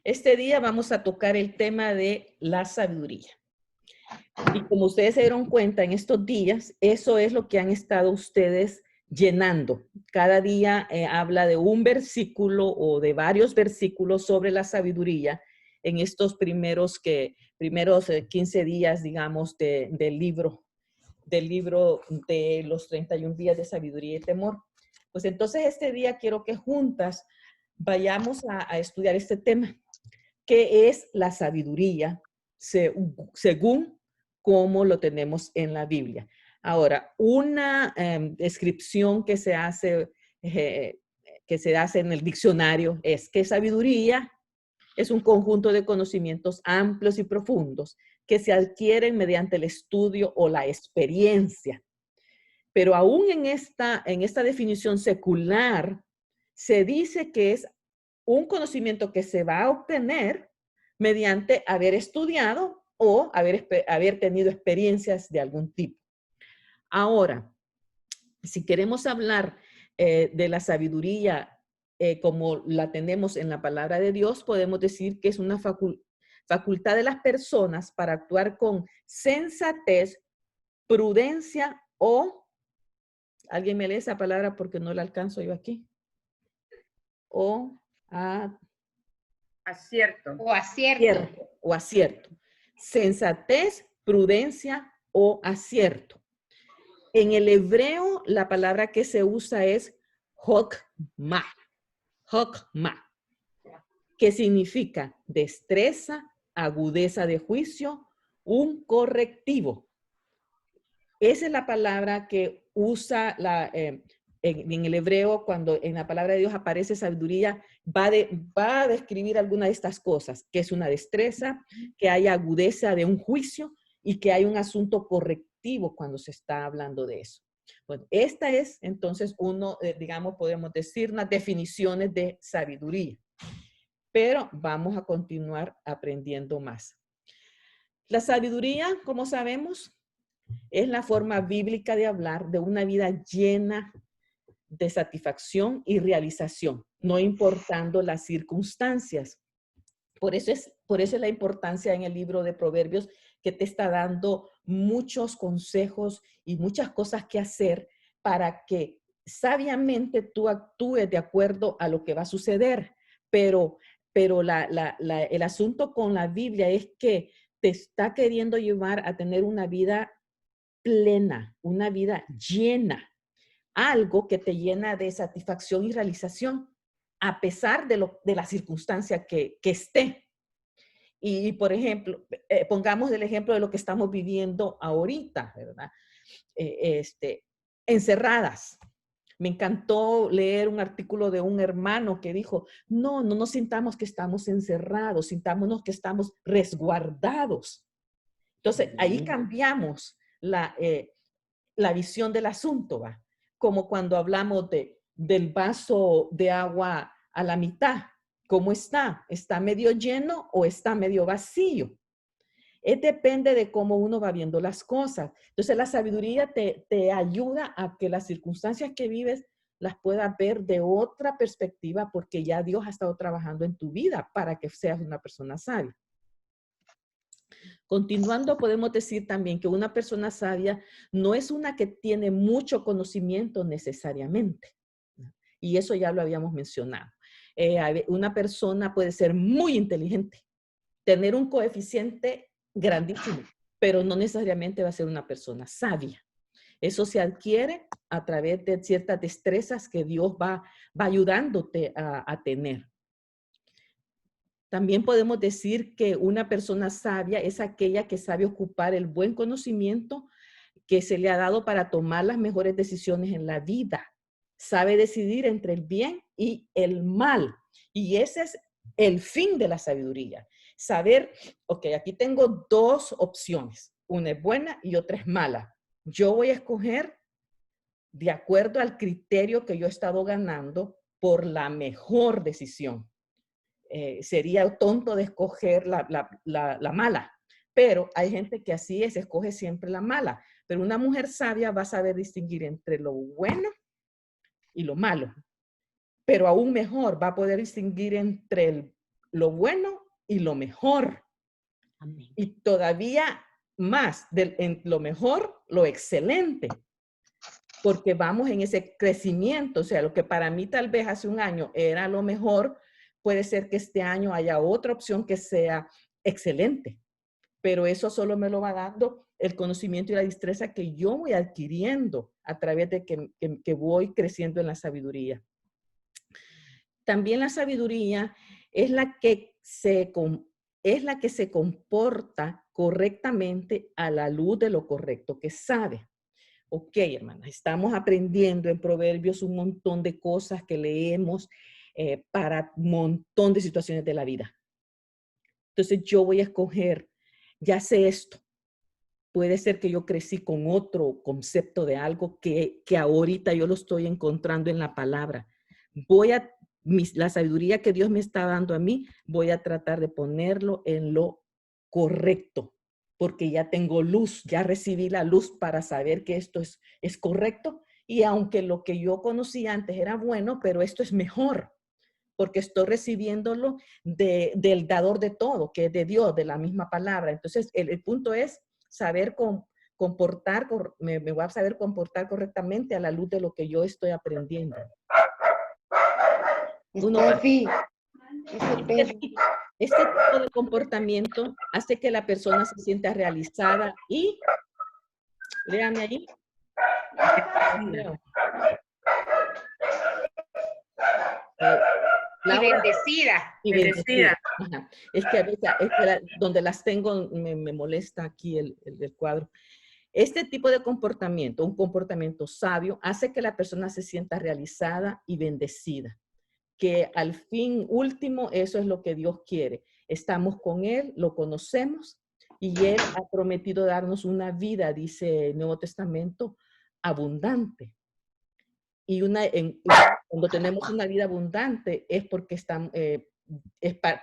Este día vamos a tocar el tema de la sabiduría. Y como ustedes se dieron cuenta en estos días, eso es lo que han estado ustedes llenando. Cada día habla de un versículo o de varios versículos sobre la sabiduría en estos primeros 15 días, digamos, del libro de los 31 días de sabiduría y temor. Pues entonces este día quiero que juntas vayamos a estudiar este tema. ¿Qué es la sabiduría según cómo lo tenemos en la Biblia? Ahora, una descripción eh, que se hace en el diccionario es que sabiduría es un conjunto de conocimientos amplios y profundos que se adquieren mediante el estudio o la experiencia. Pero aún en esta definición secular, se dice que es un conocimiento que se va a obtener mediante haber estudiado o haber tenido experiencias de algún tipo. Ahora, si queremos hablar de la sabiduría como la tenemos en la palabra de Dios, podemos decir que es una facultad de las personas para actuar con sensatez, prudencia o... ¿Alguien me lee esa palabra porque no la alcanzo yo aquí? O acierto. O acierto. O acierto. Sensatez, prudencia o acierto. En el hebreo, la palabra que se usa es hokmah. Hokmah, que significa destreza, agudeza de juicio, un correctivo. Esa es la palabra que usa en el hebreo, cuando en la palabra de Dios aparece sabiduría, va a describir alguna de estas cosas, que es una destreza, que hay agudeza de un juicio y que hay un asunto correctivo cuando se está hablando de eso. Bueno, esta es entonces digamos, podemos decir unas definiciones de sabiduría, pero vamos a continuar aprendiendo más. La sabiduría, como sabemos, es la forma bíblica de hablar de una vida llena de satisfacción y realización, no importando las circunstancias. Por eso es la importancia en el libro de Proverbios que te está dando muchos consejos y muchas cosas que hacer para que sabiamente tú actúes de acuerdo a lo que va a suceder. Pero el asunto con la Biblia es que te está queriendo llevar a tener una vida plena, una vida llena, algo que te llena de satisfacción y realización, a pesar de la circunstancia que esté. Y por ejemplo, pongamos el ejemplo de lo que estamos viviendo ahorita, ¿verdad? Encerradas. Me encantó leer un artículo de un hermano que dijo, no nos sintamos que estamos encerrados, sintámonos que estamos resguardados. Entonces, ahí cambiamos la visión del asunto, ¿va? Como cuando hablamos del vaso de agua a la mitad. ¿Cómo está? ¿Está medio lleno o está medio vacío? Depende de cómo uno va viendo las cosas. Entonces, la sabiduría te ayuda a que las circunstancias que vives las puedas ver de otra perspectiva porque ya Dios ha estado trabajando en tu vida para que seas una persona sabia. Continuando, podemos decir también que una persona sabia no es una que tiene mucho conocimiento necesariamente. Y eso ya lo habíamos mencionado. Una persona puede ser muy inteligente, tener un coeficiente grandísimo, pero no necesariamente va a ser una persona sabia. Eso se adquiere a través de ciertas destrezas que Dios va ayudándote a tener. También podemos decir que una persona sabia es aquella que sabe ocupar el buen conocimiento que se le ha dado para tomar las mejores decisiones en la vida. Sabe decidir entre el bien y el mal. Y ese es el fin de la sabiduría. Saber, ok, aquí tengo dos opciones. Una es buena y otra es mala. Yo voy a escoger de acuerdo al criterio que yo he estado ganando por la mejor decisión. Sería tonto de escoger la mala, pero hay gente que así es, escoge siempre la mala. Pero una mujer sabia va a saber distinguir entre lo bueno y lo malo. Pero aún mejor, va a poder distinguir entre lo bueno y lo mejor. Amén. Y todavía más, en lo mejor, lo excelente. Porque vamos en ese crecimiento. O sea, lo que para mí tal vez hace un año era lo mejor, puede ser que este año haya otra opción que sea excelente. Pero eso solo me lo va dando el conocimiento y la destreza que yo voy adquiriendo a través de que voy creciendo en la sabiduría. También la sabiduría es la que se comporta correctamente a la luz de lo correcto que sabe. Ok, hermanas, estamos aprendiendo en Proverbios un montón de cosas que leemos para un montón de situaciones de la vida. Entonces yo voy a escoger, ya sé esto. Puede ser que yo crecí con otro concepto de algo que ahorita yo lo estoy encontrando en la palabra. La sabiduría que Dios me está dando a mí, voy a tratar de ponerlo en lo correcto, porque ya tengo luz, ya recibí la luz para saber que esto es correcto. Y aunque lo que yo conocía antes era bueno, pero esto es mejor, porque estoy recibiéndolo del dador de todo, que es de Dios, de la misma palabra. Entonces, el punto es saber me voy a saber comportar correctamente a la luz de lo que yo estoy aprendiendo. Este tipo de comportamiento hace que la persona se sienta realizada y, léame ahí. Y bendecida. Y bendecida. Ajá. Es que a veces donde las tengo me molesta aquí el cuadro. Este tipo de comportamiento, un comportamiento sabio, hace que la persona se sienta realizada y bendecida. Que al fin último, eso es lo que Dios quiere. Estamos con Él, lo conocemos y Él ha prometido darnos una vida, dice el Nuevo Testamento, abundante. Y cuando tenemos una vida abundante es porque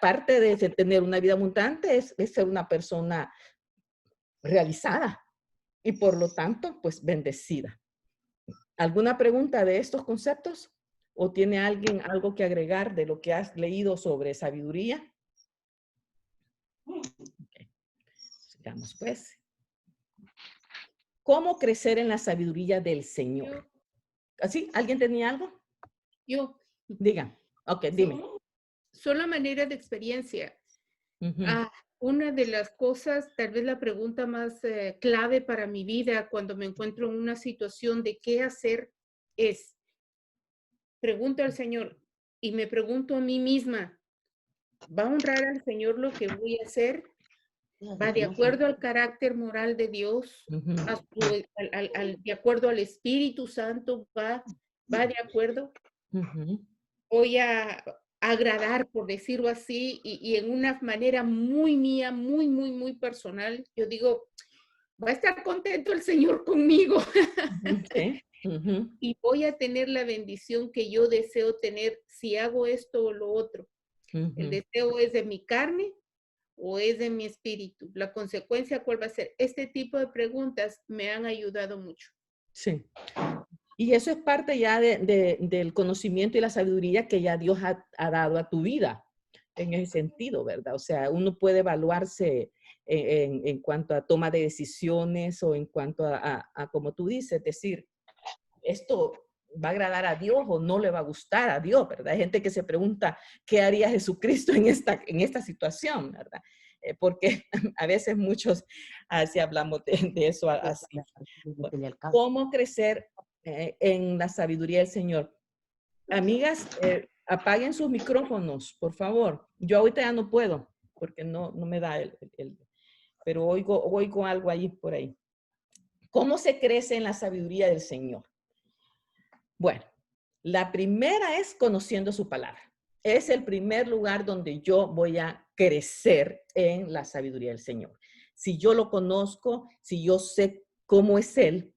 parte de tener una vida abundante es ser una persona realizada y por lo tanto, pues bendecida. ¿Alguna pregunta de estos conceptos? ¿O tiene alguien algo que agregar de lo que has leído sobre sabiduría? Okay. Sigamos pues. ¿Cómo crecer en la sabiduría del Señor? ¿Así? ¿Alguien tenía algo? Yo. Diga. Ok, dime. Solo manera de experiencia. Una de las cosas, tal vez la pregunta más clave para mi vida cuando me encuentro en una situación de qué hacer es, pregunto al Señor y me pregunto a mí misma, ¿va a honrar al Señor lo que voy a hacer? ¿Va de acuerdo al carácter moral de Dios? ¿De acuerdo al Espíritu Santo? ¿Va de acuerdo? Voy a agradar, por decirlo así, y en una manera muy mía, muy, muy, muy personal. Yo digo, va a estar contento el Señor conmigo. Sí. Y voy a tener la bendición que yo deseo tener si hago esto o lo otro. El deseo es de mi carne o es de mi espíritu. La consecuencia, ¿cuál va a ser? Este tipo de preguntas me han ayudado mucho. Sí. Y eso es parte ya del conocimiento y la sabiduría que ya Dios ha dado a tu vida en ese sentido, ¿verdad? O sea, uno puede evaluarse en cuanto a toma de decisiones o en cuanto a como tú dices, decir, esto va a agradar a Dios o no le va a gustar a Dios, ¿verdad? Hay gente que se pregunta, ¿qué haría Jesucristo en esta situación, ¿verdad? Porque a veces muchos así hablamos de eso así. Bueno, ¿cómo crecer en la sabiduría del Señor? Amigas, apaguen sus micrófonos, por favor. Yo ahorita ya no puedo, porque no me da pero oigo algo ahí por ahí. ¿Cómo se crece en la sabiduría del Señor? Bueno, la primera es conociendo su palabra. Es el primer lugar donde yo voy a crecer en la sabiduría del Señor. Si yo lo conozco, si yo sé cómo es Él,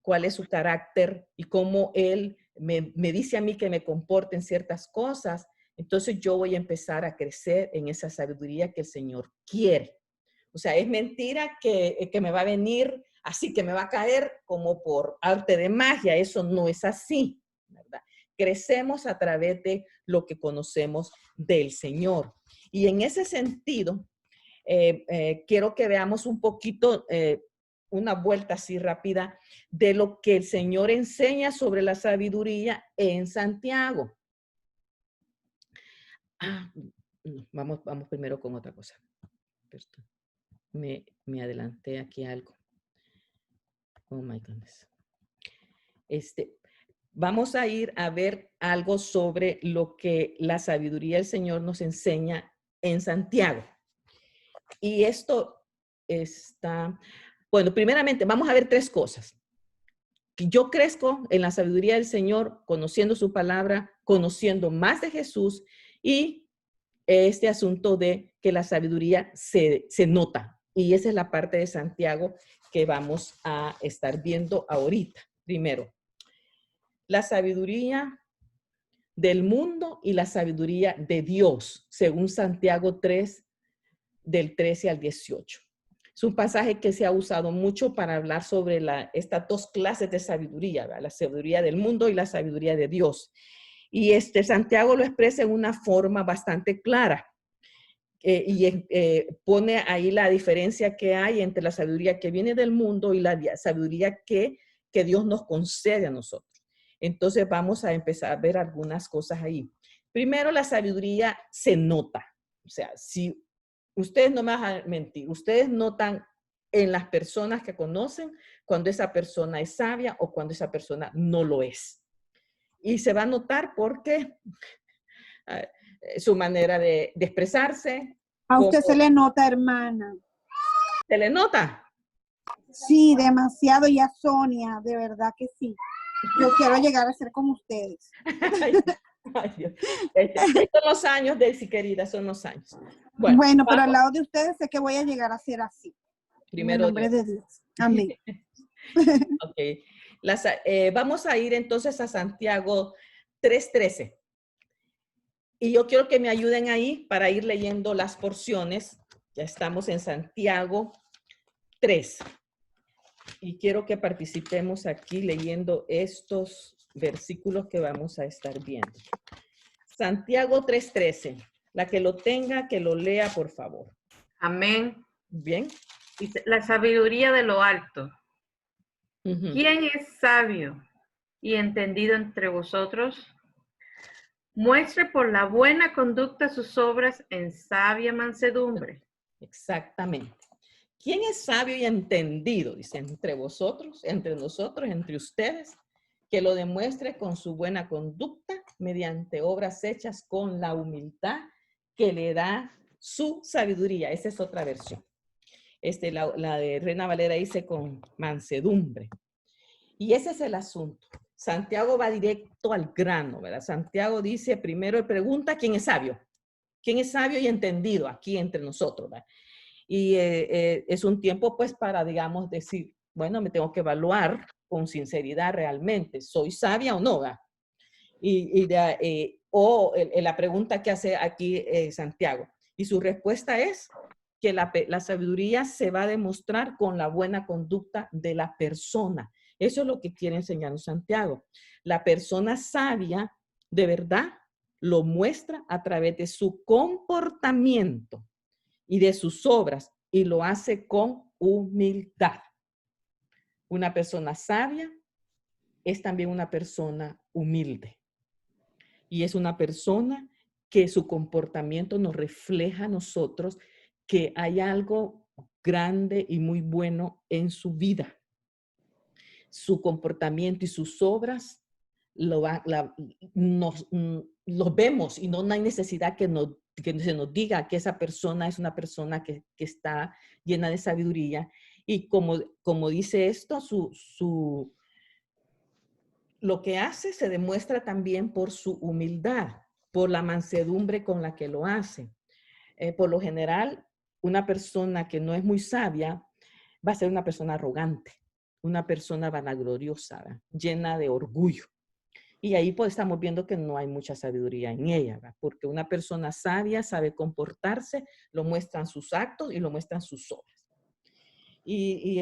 cuál es su carácter y cómo Él me dice a mí que me comporte en ciertas cosas, entonces yo voy a empezar a crecer en esa sabiduría que el Señor quiere. O sea, es mentira que me va a venir así, que me va a caer como por arte de magia. Eso no es así, ¿verdad? Crecemos a través de lo que conocemos del Señor. Y en ese sentido, quiero que veamos un poquito, una vuelta así rápida de lo que el Señor enseña sobre la sabiduría en Santiago. Vamos primero con otra cosa. Perdón. Me adelanté aquí algo. Oh my goodness. Vamos a ir a ver algo sobre lo que la sabiduría del Señor nos enseña en Santiago. Y esto está, bueno, primeramente vamos a ver tres cosas. Yo crezco en la sabiduría del Señor, conociendo su palabra, conociendo más de Jesús y este asunto de que la sabiduría se nota. Y esa es la parte de Santiago que vamos a estar viendo ahorita. Primero, la sabiduría del mundo y la sabiduría de Dios, según Santiago 3, del 13 al 18. Es un pasaje que se ha usado mucho para hablar sobre estas dos clases de sabiduría, ¿verdad? La sabiduría del mundo y la sabiduría de Dios. Y Santiago lo expresa en una forma bastante clara. Pone ahí la diferencia que hay entre la sabiduría que viene del mundo y la sabiduría que Dios nos concede a nosotros. Entonces vamos a empezar a ver algunas cosas ahí. Primero, la sabiduría se nota. O sea, si ustedes no me van a mentir, ustedes notan en las personas que conocen cuando esa persona es sabia o cuando esa persona no lo es. Y se va a notar porque su manera de expresarse. A usted se le nota, hermana. ¿Se le nota? Sí, demasiado. Y a Sonia, de verdad que sí. Yo quiero llegar a ser como ustedes. Ay, Dios. Son los años, Daisy, querida, son los años. Bueno, pero al lado de ustedes sé que voy a llegar a ser así. Primero, en el nombre de Dios. Amén. Okay. Vamos a ir entonces a Santiago 3:13. Y yo quiero que me ayuden ahí para ir leyendo las porciones. Ya estamos en Santiago 3. Y quiero que participemos aquí leyendo estos versículos que vamos a estar viendo. Santiago 3:13. La que lo tenga, que lo lea, por favor. Amén. Bien. Dice, la sabiduría de lo alto. Uh-huh. ¿Quién es sabio y entendido entre vosotros? Muestre por la buena conducta sus obras en sabia mansedumbre. Exactamente. ¿Quién es sabio y entendido? Dice, entre vosotros, entre nosotros, entre ustedes, que lo demuestre con su buena conducta mediante obras hechas con la humildad que le da su sabiduría. Esa es otra versión. La de Reina Valera dice con mansedumbre. Y ese es el asunto. Santiago va directo al grano, ¿verdad? Santiago dice, primero pregunta, ¿quién es sabio? ¿Quién es sabio y entendido aquí entre nosotros, ¿verdad? Y es un tiempo, pues, para, digamos, decir, bueno, me tengo que evaluar con sinceridad realmente, ¿soy sabia o no? ¿verdad? La pregunta que hace aquí Santiago. Y su respuesta es que la sabiduría se va a demostrar con la buena conducta de la persona. Eso es lo que quiere enseñarnos Santiago. La persona sabia, de verdad, lo muestra a través de su comportamiento y de sus obras, y lo hace con humildad. Una persona sabia es también una persona humilde. Y es una persona que su comportamiento nos refleja a nosotros que hay algo grande y muy bueno en su vida. Su comportamiento y sus obras los vemos y no hay necesidad que se nos diga que esa persona es una persona que está llena de sabiduría. Y como dice esto, lo que hace se demuestra también por su humildad, por la mansedumbre con la que lo hace. Por lo general, una persona que no es muy sabia va a ser una persona arrogante, una persona vanagloriosa, ¿verdad? Llena de orgullo. Y ahí pues estamos viendo que no hay mucha sabiduría en ella, ¿verdad? Porque una persona sabia sabe comportarse, lo muestran sus actos y lo muestran sus obras. Y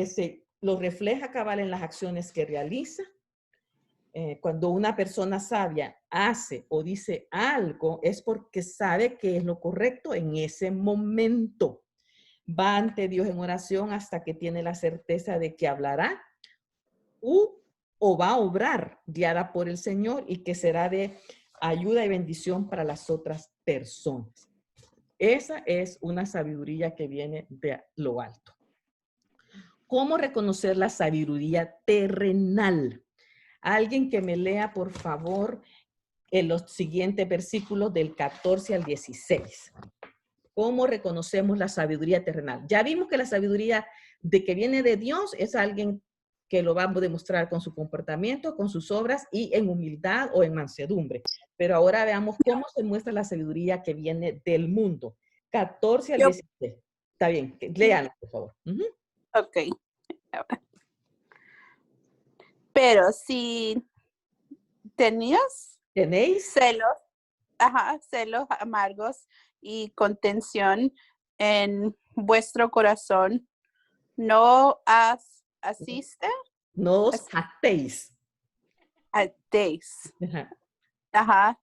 lo refleja cabal en las acciones que realiza cuando una persona sabia hace o dice algo, es porque sabe que es lo correcto en ese momento. Va ante Dios en oración hasta que tiene la certeza de que hablará o va a obrar guiada por el Señor y que será de ayuda y bendición para las otras personas. Esa es una sabiduría que viene de lo alto. ¿Cómo reconocer la sabiduría terrenal? Alguien que me lea, por favor, en los siguientes versículos del 14 al 16. ¿Cómo reconocemos la sabiduría terrenal? Ya vimos que la sabiduría de que viene de Dios es alguien que lo va a demostrar con su comportamiento, con sus obras y en humildad o en mansedumbre. Pero ahora veamos cómo se muestra la sabiduría que viene del mundo. 14 al 16. Está bien, léanlo, por favor. Ok. Pero si ¿Tenéis? celos amargos y contención en vuestro corazón, no asiste No os jactéis. Ajá.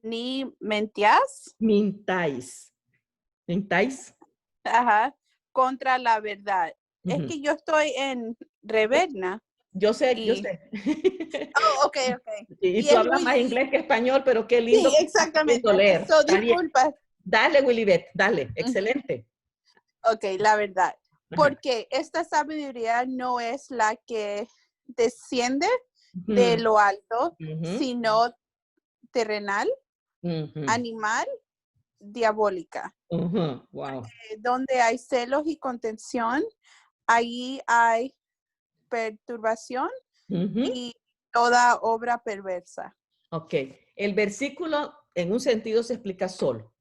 Ni mentías. Mintáis. Ajá. Contra la verdad. Es que yo estoy en Reverna. Yo sé. Oh, ok. Y tú hablas más inglés que español, pero qué lindo. Sí, exactamente. Leer. So, disculpa. Dale, Willibet, dale. Excelente. Ok, la verdad. Porque esta sabiduría no es la que desciende de lo alto, sino terrenal, animal, diabólica. Wow. Donde hay celos y contención, ahí hay perturbación y toda obra perversa. Ok. El versículo en un sentido se explica solo.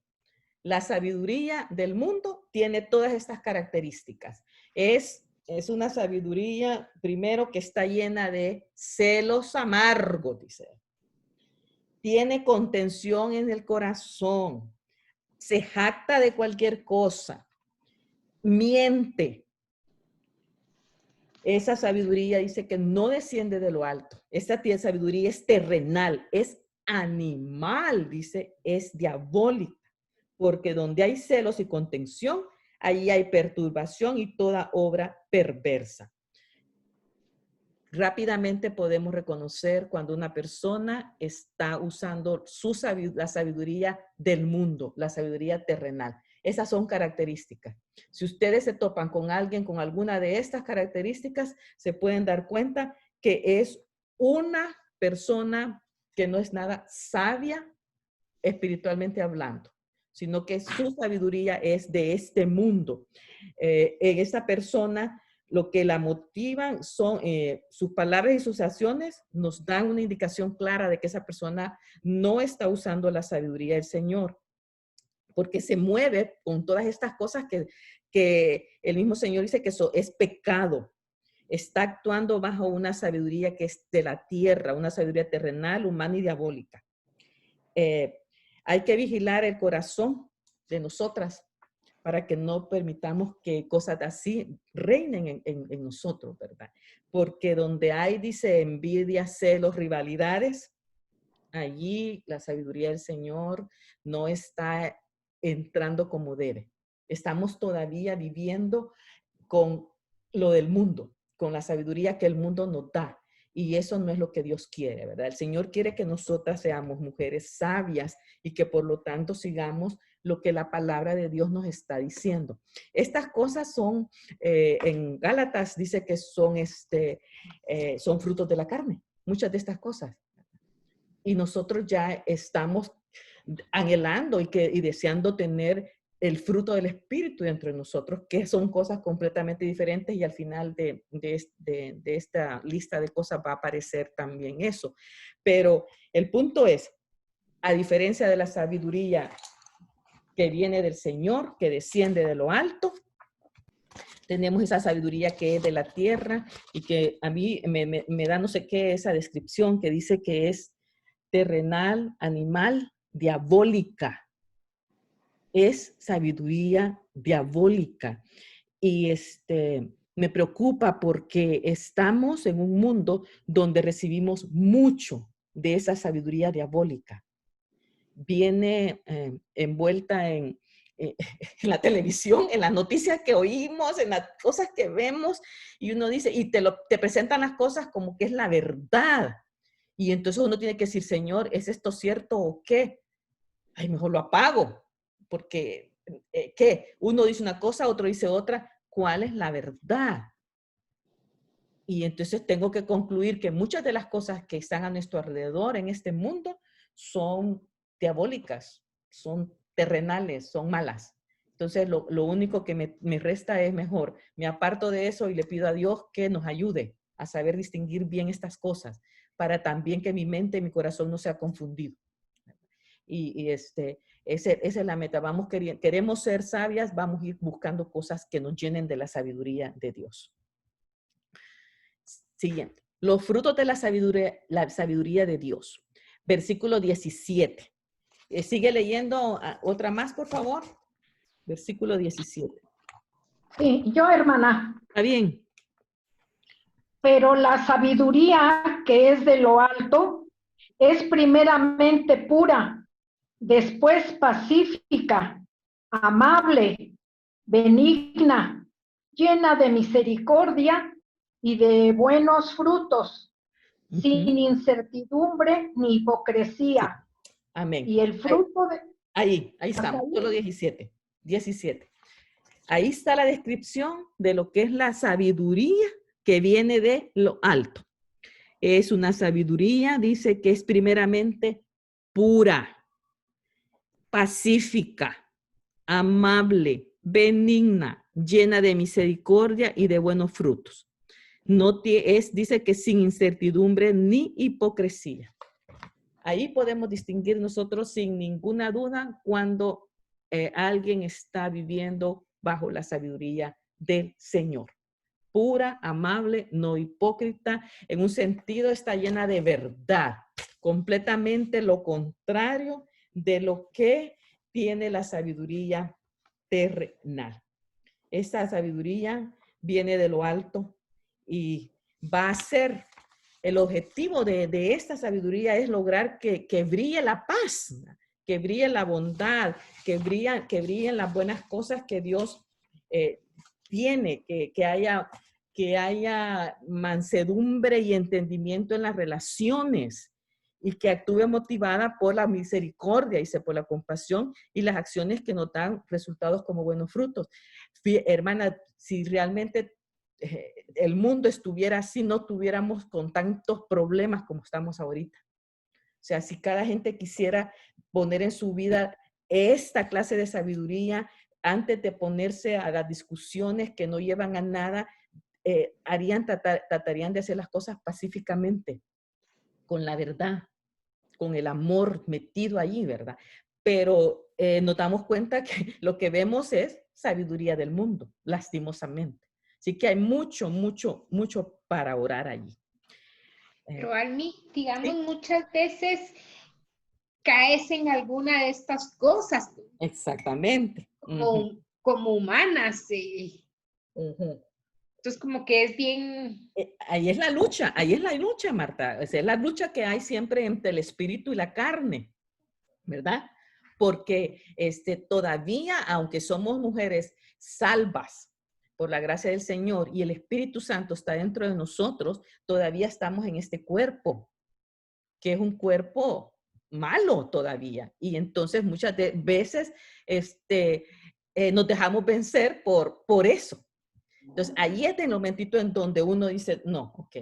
La sabiduría del mundo tiene todas estas características. Es una sabiduría, primero, que está llena de celos amargos, dice. Tiene contención en el corazón. Se jacta de cualquier cosa. Miente. Esa sabiduría dice que no desciende de lo alto. Esta sabiduría es terrenal, es animal, dice, es diabólica. Porque donde hay celos y contención, ahí hay perturbación y toda obra perversa. Rápidamente podemos reconocer cuando una persona está usando la sabiduría del mundo, la sabiduría terrenal. Esas son características. Si ustedes se topan con alguien con alguna de estas características, se pueden dar cuenta que es una persona que no es nada sabia espiritualmente hablando, sino que su sabiduría es de este mundo. En esta persona, lo que la motivan son sus palabras y sus acciones nos dan una indicación clara de que esa persona no está usando la sabiduría del Señor, porque se mueve con todas estas cosas que el mismo Señor dice que eso es pecado. Está actuando bajo una sabiduría que es de la tierra, una sabiduría terrenal, humana y diabólica. Hay que vigilar el corazón de nosotras para que no permitamos que cosas así reinen en nosotros, ¿verdad? Porque donde hay, dice, envidia, celos, rivalidades, allí la sabiduría del Señor no está entrando como debe. Estamos todavía viviendo con lo del mundo, con la sabiduría que el mundo nos da. Y eso no es lo que Dios quiere, ¿verdad? El Señor quiere que nosotras seamos mujeres sabias y que por lo tanto sigamos lo que la palabra de Dios nos está diciendo. Estas cosas son, en Gálatas dice que son frutos de la carne, muchas de estas cosas. Y nosotros ya estamos anhelando y deseando tener el fruto del Espíritu dentro de nosotros, que son cosas completamente diferentes, y al final de esta lista de cosas va a aparecer también eso. Pero el punto es, a diferencia de la sabiduría que viene del Señor, que desciende de lo alto, tenemos esa sabiduría que es de la tierra y que a mí me da no sé qué esa descripción que dice que es terrenal, animal, diabólica. Es sabiduría diabólica. Y Me preocupa porque estamos en un mundo donde recibimos mucho de esa sabiduría diabólica. Viene envuelta en la televisión, en las noticias que oímos, en las cosas que vemos, y uno dice, y te presentan las cosas como que es la verdad. Y entonces uno tiene que decir, Señor, ¿es esto cierto o qué? Ay, mejor lo apago, porque ¿qué? Uno dice una cosa, otro dice otra. ¿Cuál es la verdad? Y entonces tengo que concluir que muchas de las cosas que están a nuestro alrededor en este mundo son diabólicas, son terrenales, son malas. Entonces lo único que me resta es mejor, me aparto de eso y le pido a Dios que nos ayude a saber distinguir bien estas cosas, para también que mi mente y mi corazón no sea confundido. Esa es la meta. Queremos ser sabias, vamos a ir buscando cosas que nos llenen de la sabiduría de Dios. Siguiente. Los frutos de la sabiduría de Dios. Versículo 17. Sigue leyendo otra más, por favor. Versículo 17. Sí, yo, hermana. Está bien. Pero la sabiduría que es de lo alto es primeramente pura, después pacífica, amable, benigna, llena de misericordia y de buenos frutos, sin incertidumbre ni hipocresía. Sí. Amén. Y el fruto de... Ahí estamos, solo 17. Ahí está la descripción de lo que es la sabiduría que viene de lo alto. Es una sabiduría, dice que es primeramente pura, pacífica, amable, benigna, llena de misericordia y de buenos frutos. Dice que sin incertidumbre ni hipocresía. Ahí podemos distinguir nosotros sin ninguna duda cuando alguien está viviendo bajo la sabiduría del Señor. Pura, amable, no hipócrita, en un sentido está llena de verdad, completamente lo contrario de lo que tiene la sabiduría terrenal. Esta sabiduría viene de lo alto y va a ser el objetivo de esta sabiduría es lograr que brille la paz, que brille la bondad, que brillen las buenas cosas que Dios tiene, que haya mansedumbre y entendimiento en las relaciones y que actúe motivada por la misericordia, por la compasión y las acciones que nos dan resultados como buenos frutos. Hermana, si realmente el mundo estuviera así, no tuviéramos con tantos problemas como estamos ahorita. O sea, si cada gente quisiera poner en su vida esta clase de sabiduría antes de ponerse a las discusiones que no llevan a nada, tratarían de hacer las cosas pacíficamente, con la verdad, con el amor metido allí, ¿verdad? Pero nos damos cuenta que lo que vemos es sabiduría del mundo, lastimosamente. Así que hay mucho para orar allí. Pero Almi, digamos, ¿sí? Muchas veces caes en alguna de estas cosas. Exactamente. Como humanas. Entonces, como que es bien... Ahí es la lucha, Marta. Es la lucha que hay siempre entre el espíritu y la carne, ¿verdad? Porque todavía, aunque somos mujeres salvas por la gracia del Señor y el Espíritu Santo está dentro de nosotros, todavía estamos en este cuerpo, que es un cuerpo malo todavía. Y entonces muchas veces nos dejamos vencer por eso. Entonces, ahí es el momentito en donde uno dice, no, ok,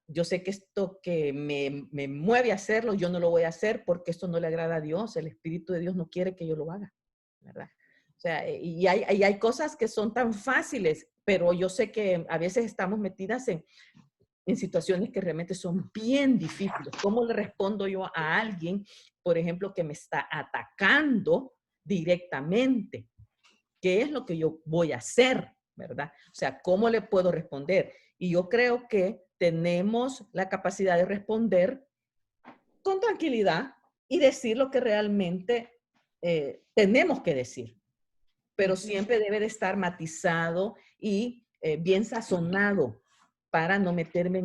yo sé que esto que me mueve a hacerlo, yo no lo voy a hacer porque esto no le agrada a Dios, el Espíritu de Dios no quiere que yo lo haga, ¿verdad? O sea, y hay cosas que son tan fáciles, pero yo sé que a veces estamos metidas en situaciones que realmente son bien difíciles. ¿Cómo le respondo yo a alguien, por ejemplo, que me está atacando directamente? ¿Qué es lo que yo voy a hacer? ¿Verdad? O sea, ¿cómo le puedo responder? Y yo creo que tenemos la capacidad de responder con tranquilidad y decir lo que realmente tenemos que decir. Pero siempre debe de estar matizado y bien sazonado para no meterme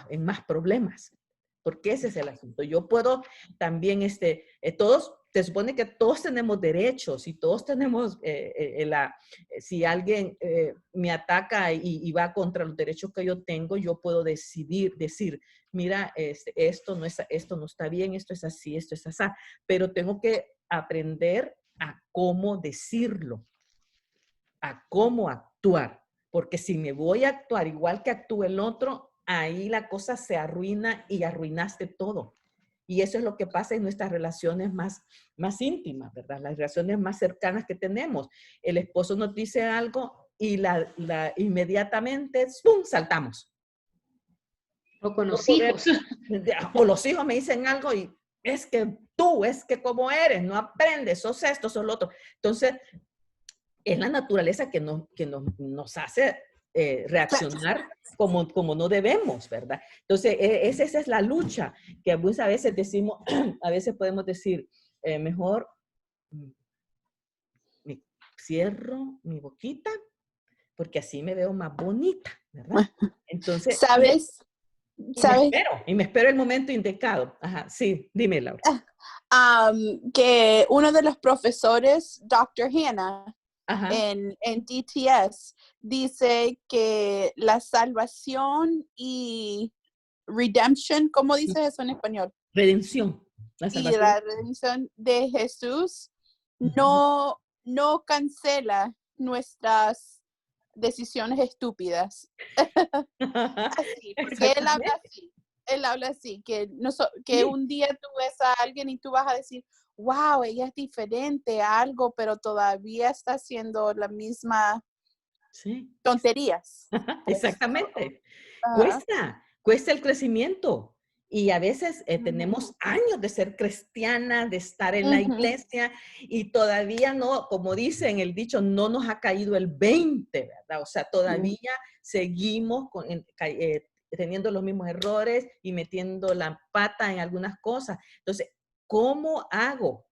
en más problemas. Porque ese es el asunto. Yo puedo también, se supone que todos tenemos derechos y todos tenemos, si alguien me ataca y va contra los derechos que yo tengo, yo puedo decir, mira, esto no está bien, esto es así, pero tengo que aprender a cómo decirlo, a cómo actuar, porque si me voy a actuar igual que actúa el otro, ahí la cosa se arruina y arruinaste todo. Y eso es lo que pasa en nuestras relaciones más íntimas, ¿verdad? Las relaciones más cercanas que tenemos. El esposo nos dice algo y inmediatamente, ¡pum!, saltamos. O con los hijos. O los hijos me dicen algo y es que como eres, no aprendes, sos esto, sos lo otro. Entonces, es la naturaleza que nos hace reaccionar como no debemos, ¿verdad? Entonces, esa es la lucha que a veces decimos, a veces podemos decir, mejor me cierro mi boquita porque así me veo más bonita, ¿verdad? Entonces, ¿Sabes? Y me espero el momento indicado. Ajá, sí, dime, Laura. Que uno de los profesores, Dr. Hannah, en DTS, dice que la salvación y redemption, ¿cómo dice eso en español? Redención. Y la redención de Jesús no cancela nuestras decisiones estúpidas. Así, porque él habla así, que un día tú ves a alguien y tú vas a decir, wow, ella es diferente a algo, pero todavía está haciendo la misma tonterías. Exactamente. Cuesta el crecimiento. Y a veces tenemos años de ser cristianas, de estar en la iglesia, y todavía no, como dice en el dicho, no nos ha caído el 20, ¿verdad? O sea, todavía seguimos teniendo los mismos errores y metiendo la pata en algunas cosas. Entonces, ¿cómo hago?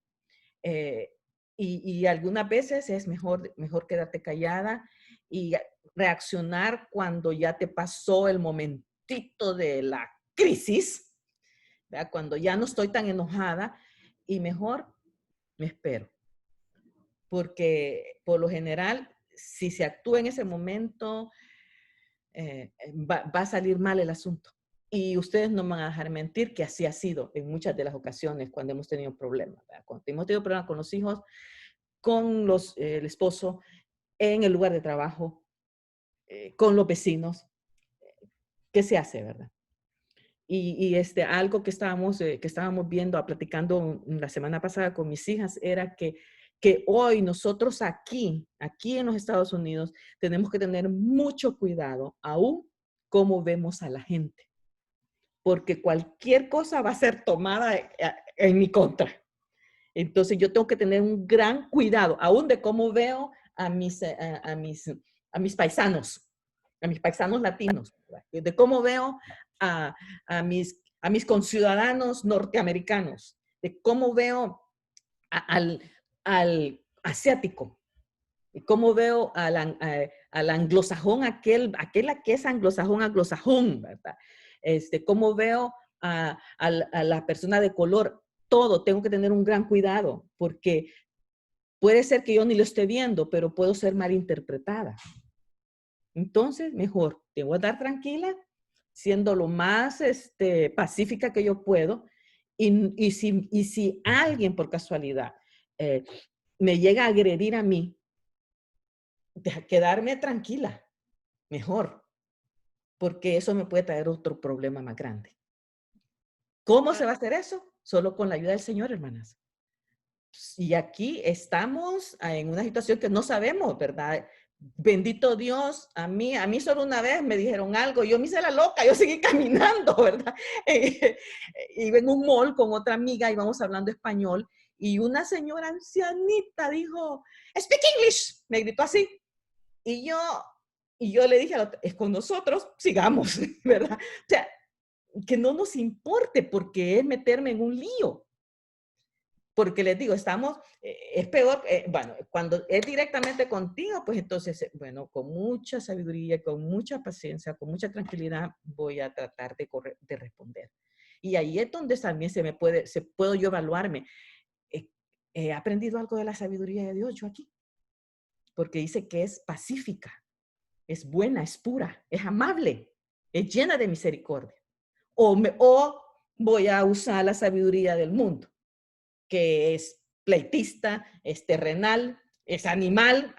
Y algunas veces es mejor quedarte callada y reaccionar cuando ya te pasó el momentito de la crisis, ¿verdad? Cuando ya no estoy tan enojada, y mejor me espero. Porque por lo general, si se actúa en ese momento, va a salir mal el asunto. Y ustedes no me van a dejar mentir que así ha sido en muchas de las ocasiones cuando hemos tenido problemas, ¿verdad? Cuando hemos tenido problemas con los hijos, con el esposo, en el lugar de trabajo, con los vecinos. ¿Qué se hace, verdad? Y algo que estábamos viendo, platicando la semana pasada con mis hijas, era que hoy nosotros aquí en los Estados Unidos, tenemos que tener mucho cuidado aún cómo vemos a la gente. Porque cualquier cosa va a ser tomada en mi contra. Entonces yo tengo que tener un gran cuidado, aún de cómo veo a mis paisanos latinos, ¿verdad? De cómo veo a mis conciudadanos norteamericanos, de cómo veo al asiático, de cómo veo al anglosajón, aquel que es anglosajón, ¿verdad? Cómo veo a la persona de color. Todo, tengo que tener un gran cuidado, porque puede ser que yo ni lo esté viendo, pero puedo ser malinterpretada. Entonces, mejor, te voy a dar tranquila, siendo lo más pacífica que yo puedo, y si alguien por casualidad me llega a agredir a mí, quedarme tranquila, mejor, porque eso me puede traer otro problema más grande. ¿Cómo se va a hacer eso? Solo con la ayuda del Señor, hermanas. Y aquí estamos en una situación que no sabemos, ¿verdad? Bendito Dios, a mí solo una vez me dijeron algo, yo me hice la loca, yo seguí caminando, ¿verdad? Iba en un mall con otra amiga, íbamos hablando español, y una señora ancianita dijo, "Speak English", me gritó así, y yo le dije, es con nosotros, sigamos, ¿verdad? O sea, que no nos importe, porque es meterme en un lío. porque les digo, estamos, es peor, bueno, cuando es directamente contigo, pues entonces, bueno, con mucha sabiduría, con mucha paciencia, con mucha tranquilidad, voy a tratar de responder. Y ahí es donde también puedo yo evaluarme. He aprendido algo de la sabiduría de Dios yo aquí, porque dice que es pacífica, es buena, es pura, es amable, es llena de misericordia. O voy a usar la sabiduría del mundo, que es pleitista, es terrenal, es animal,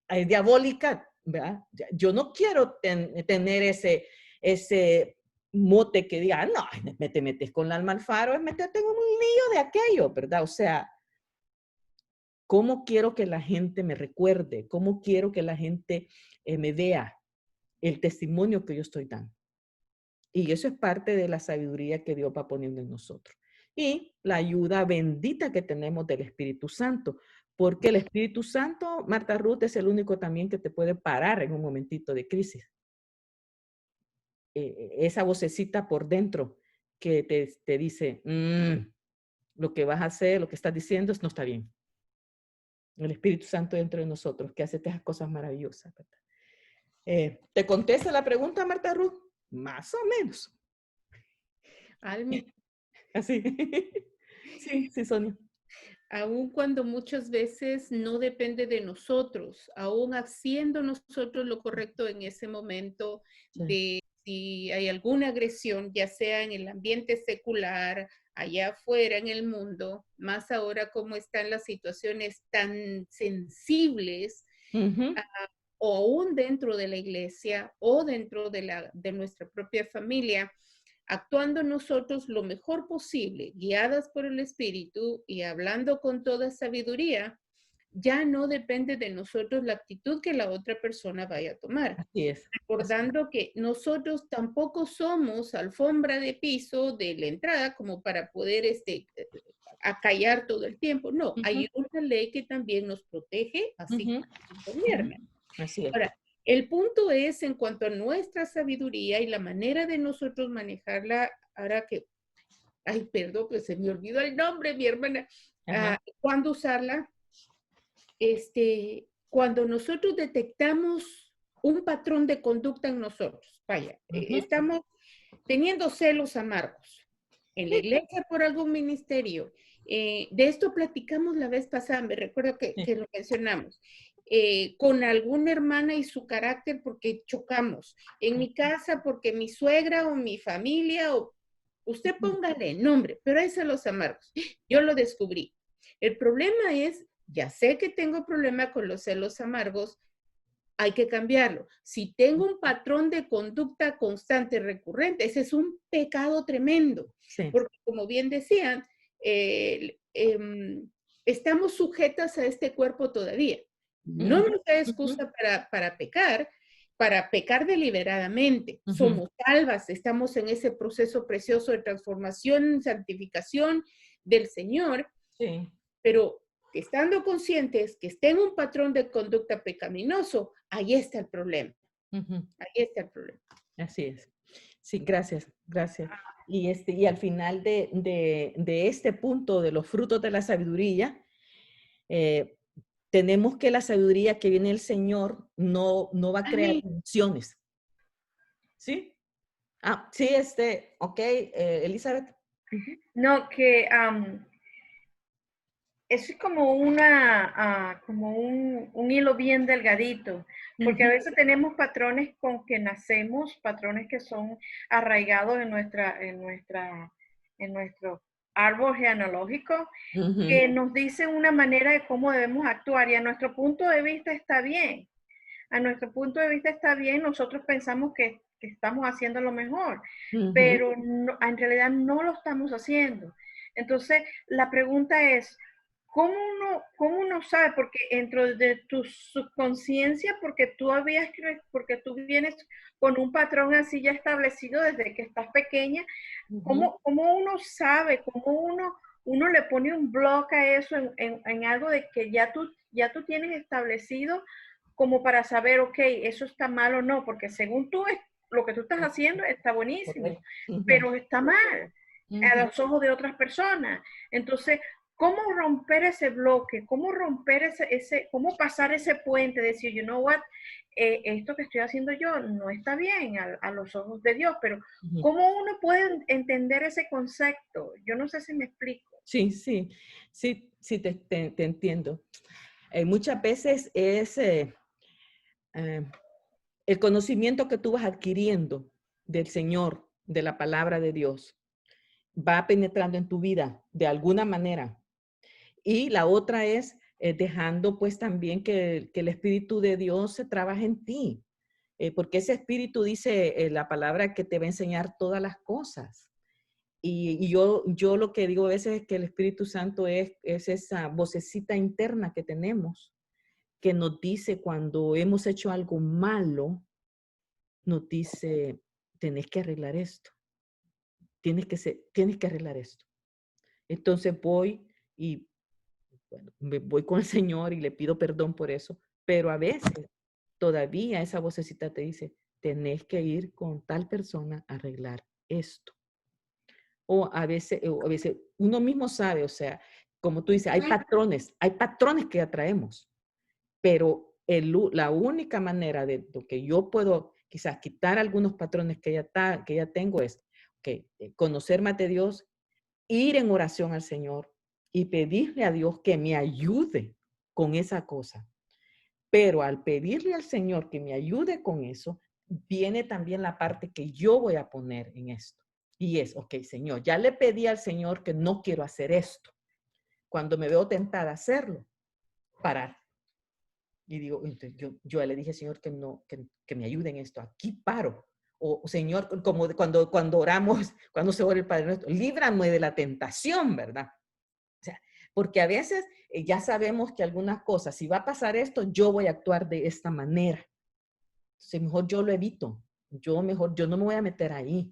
es diabólica, ¿verdad? Yo no quiero tener ese mote que diga, no, te metes con la alma Alfaro, es meterte en un lío de aquello, ¿verdad? O sea, ¿cómo quiero que la gente me recuerde? ¿Cómo quiero que la gente me vea el testimonio que yo estoy dando? Y eso es parte de la sabiduría que Dios va poniendo en nosotros. Y la ayuda bendita que tenemos del Espíritu Santo, porque el Espíritu Santo, Marta Ruth, es el único también que te puede parar en un momentito de crisis. Esa vocecita por dentro que te dice, lo que vas a hacer, lo que estás diciendo no está bien. El Espíritu Santo dentro de nosotros, que hace estas cosas maravillosas, ¿verdad? ¿Te contesta la pregunta, Marta Ruth? Más o menos. Almi, Así. Sí, Sonia. aun cuando muchas veces no depende de nosotros, aún haciendo nosotros lo correcto en ese momento, Sí. de si hay alguna agresión, ya sea en el ambiente secular, allá afuera en el mundo, más ahora como están las situaciones tan sensibles, Uh-huh. o aún dentro de la iglesia o dentro de nuestra propia familia, actuando nosotros lo mejor posible, guiadas por el Espíritu y hablando con toda sabiduría, ya no depende de nosotros la actitud que la otra persona vaya a tomar. Así es. Recordando que nosotros tampoco somos alfombra de piso de la entrada como para poder acallar todo el tiempo. No, hay una ley que también nos protege, así como nos gobierna. Así es. Ahora, el punto es en cuanto a nuestra sabiduría y la manera de nosotros manejarla, ahora que, ay, perdón, que se me olvidó el nombre, mi hermana, ¿cuándo usarla? Cuando nosotros detectamos un patrón de conducta en nosotros, vaya, estamos teniendo celos amargos en la iglesia por algún ministerio. De esto platicamos la vez pasada, me recuerdo que lo mencionamos. Con alguna hermana y su carácter porque chocamos. En mi casa porque mi suegra o mi familia, o usted póngale nombre, pero es celos amargos. Yo lo descubrí. El problema es, ya sé que tengo problema con los celos amargos, hay que cambiarlo. Si tengo un patrón de conducta constante, recurrente, ese es un pecado tremendo. Sí. Porque como bien decían, estamos sujetas a este cuerpo todavía. No nos da excusa para pecar deliberadamente. Somos salvas, estamos en ese proceso precioso de transformación, santificación del Señor. Sí. Pero estando conscientes que esté en un patrón de conducta pecaminoso, ahí está el problema. Ahí está el problema. Así es. Sí, gracias. Y al final de este punto de los frutos de la sabiduría, tenemos que la sabiduría que viene del Señor no va a crear tensiones. ¿Sí? Sí, ok, Elizabeth. No, que eso es como como un hilo bien delgadito, porque a veces tenemos patrones con que nacemos, patrones que son arraigados en nuestro árbol genealógico, que nos dicen una manera de cómo debemos actuar, y a nuestro punto de vista está bien. A nuestro punto de vista está bien, nosotros pensamos que estamos haciendo lo mejor, pero no, en realidad no lo estamos haciendo. Entonces, la pregunta es, ¿cómo uno sabe? Porque dentro de tu subconsciencia, porque tú vienes con un patrón así ya establecido desde que estás pequeña, ¿cómo uno sabe? ¿Cómo uno le pone un bloque a eso en algo de que ya tú tienes establecido, como para saber, ok, eso está mal o no? Porque según tú, lo que tú estás haciendo está buenísimo, pero está mal a los ojos de otras personas. Entonces, ¿cómo romper ese bloque? ¿Cómo romper cómo pasar ese puente? Decir, you know what, esto que estoy haciendo yo no está bien a los ojos de Dios, pero ¿cómo uno puede entender ese concepto? Yo no sé si me explico. Sí, te entiendo. Muchas veces es el conocimiento que tú vas adquiriendo del Señor, de la palabra de Dios, va penetrando en tu vida de alguna manera. Y la otra es dejando pues también que el Espíritu de Dios se trabaje en ti. Porque ese Espíritu dice la palabra que te va a enseñar todas las cosas. Y yo lo que digo a veces es que el Espíritu Santo es esa vocecita interna que tenemos, que nos dice cuando hemos hecho algo malo, nos dice, tenés que arreglar esto. Tienes que arreglar esto. Entonces voy y bueno, me voy con el Señor y le pido perdón por eso. Pero a veces todavía esa vocecita te dice, tenés que ir con tal persona a arreglar esto. O a veces uno mismo sabe, o sea, como tú dices, hay patrones que atraemos, pero la única manera de que yo puedo quizás quitar algunos patrones que ya tengo es conocer más de Dios, ir en oración al Señor y pedirle a Dios que me ayude con esa cosa. Pero al pedirle al Señor que me ayude con eso, viene también la parte que yo voy a poner en esto. Y es, ok, Señor, ya le pedí al Señor que no quiero hacer esto. Cuando me veo tentada a hacerlo, parar. Y digo, entonces yo le dije, Señor, que me ayude en esto. Aquí paro. O Señor, como cuando oramos, cuando se ora el Padre Nuestro, líbrame de la tentación, ¿verdad? O sea, porque a veces ya sabemos que algunas cosas, si va a pasar esto, yo voy a actuar de esta manera. Entonces, mejor yo lo evito. Yo no me voy a meter ahí.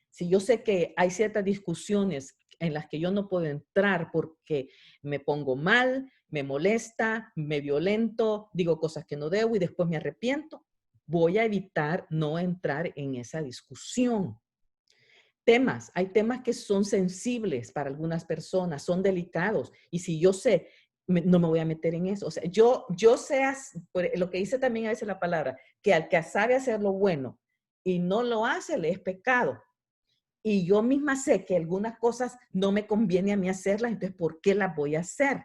Si yo sé que hay ciertas discusiones en las que yo no puedo entrar porque me pongo mal, me molesta, me violento, digo cosas que no debo y después me arrepiento, voy a evitar no entrar en esa discusión. Hay temas que son sensibles para algunas personas, son delicados. Y si yo sé, no me voy a meter en eso. O sea, yo sé, lo que dice también a veces la palabra, que al que sabe hacer lo bueno y no lo hace, le es pecado. Y yo misma sé que algunas cosas no me conviene a mí hacerlas, entonces, ¿por qué las voy a hacer?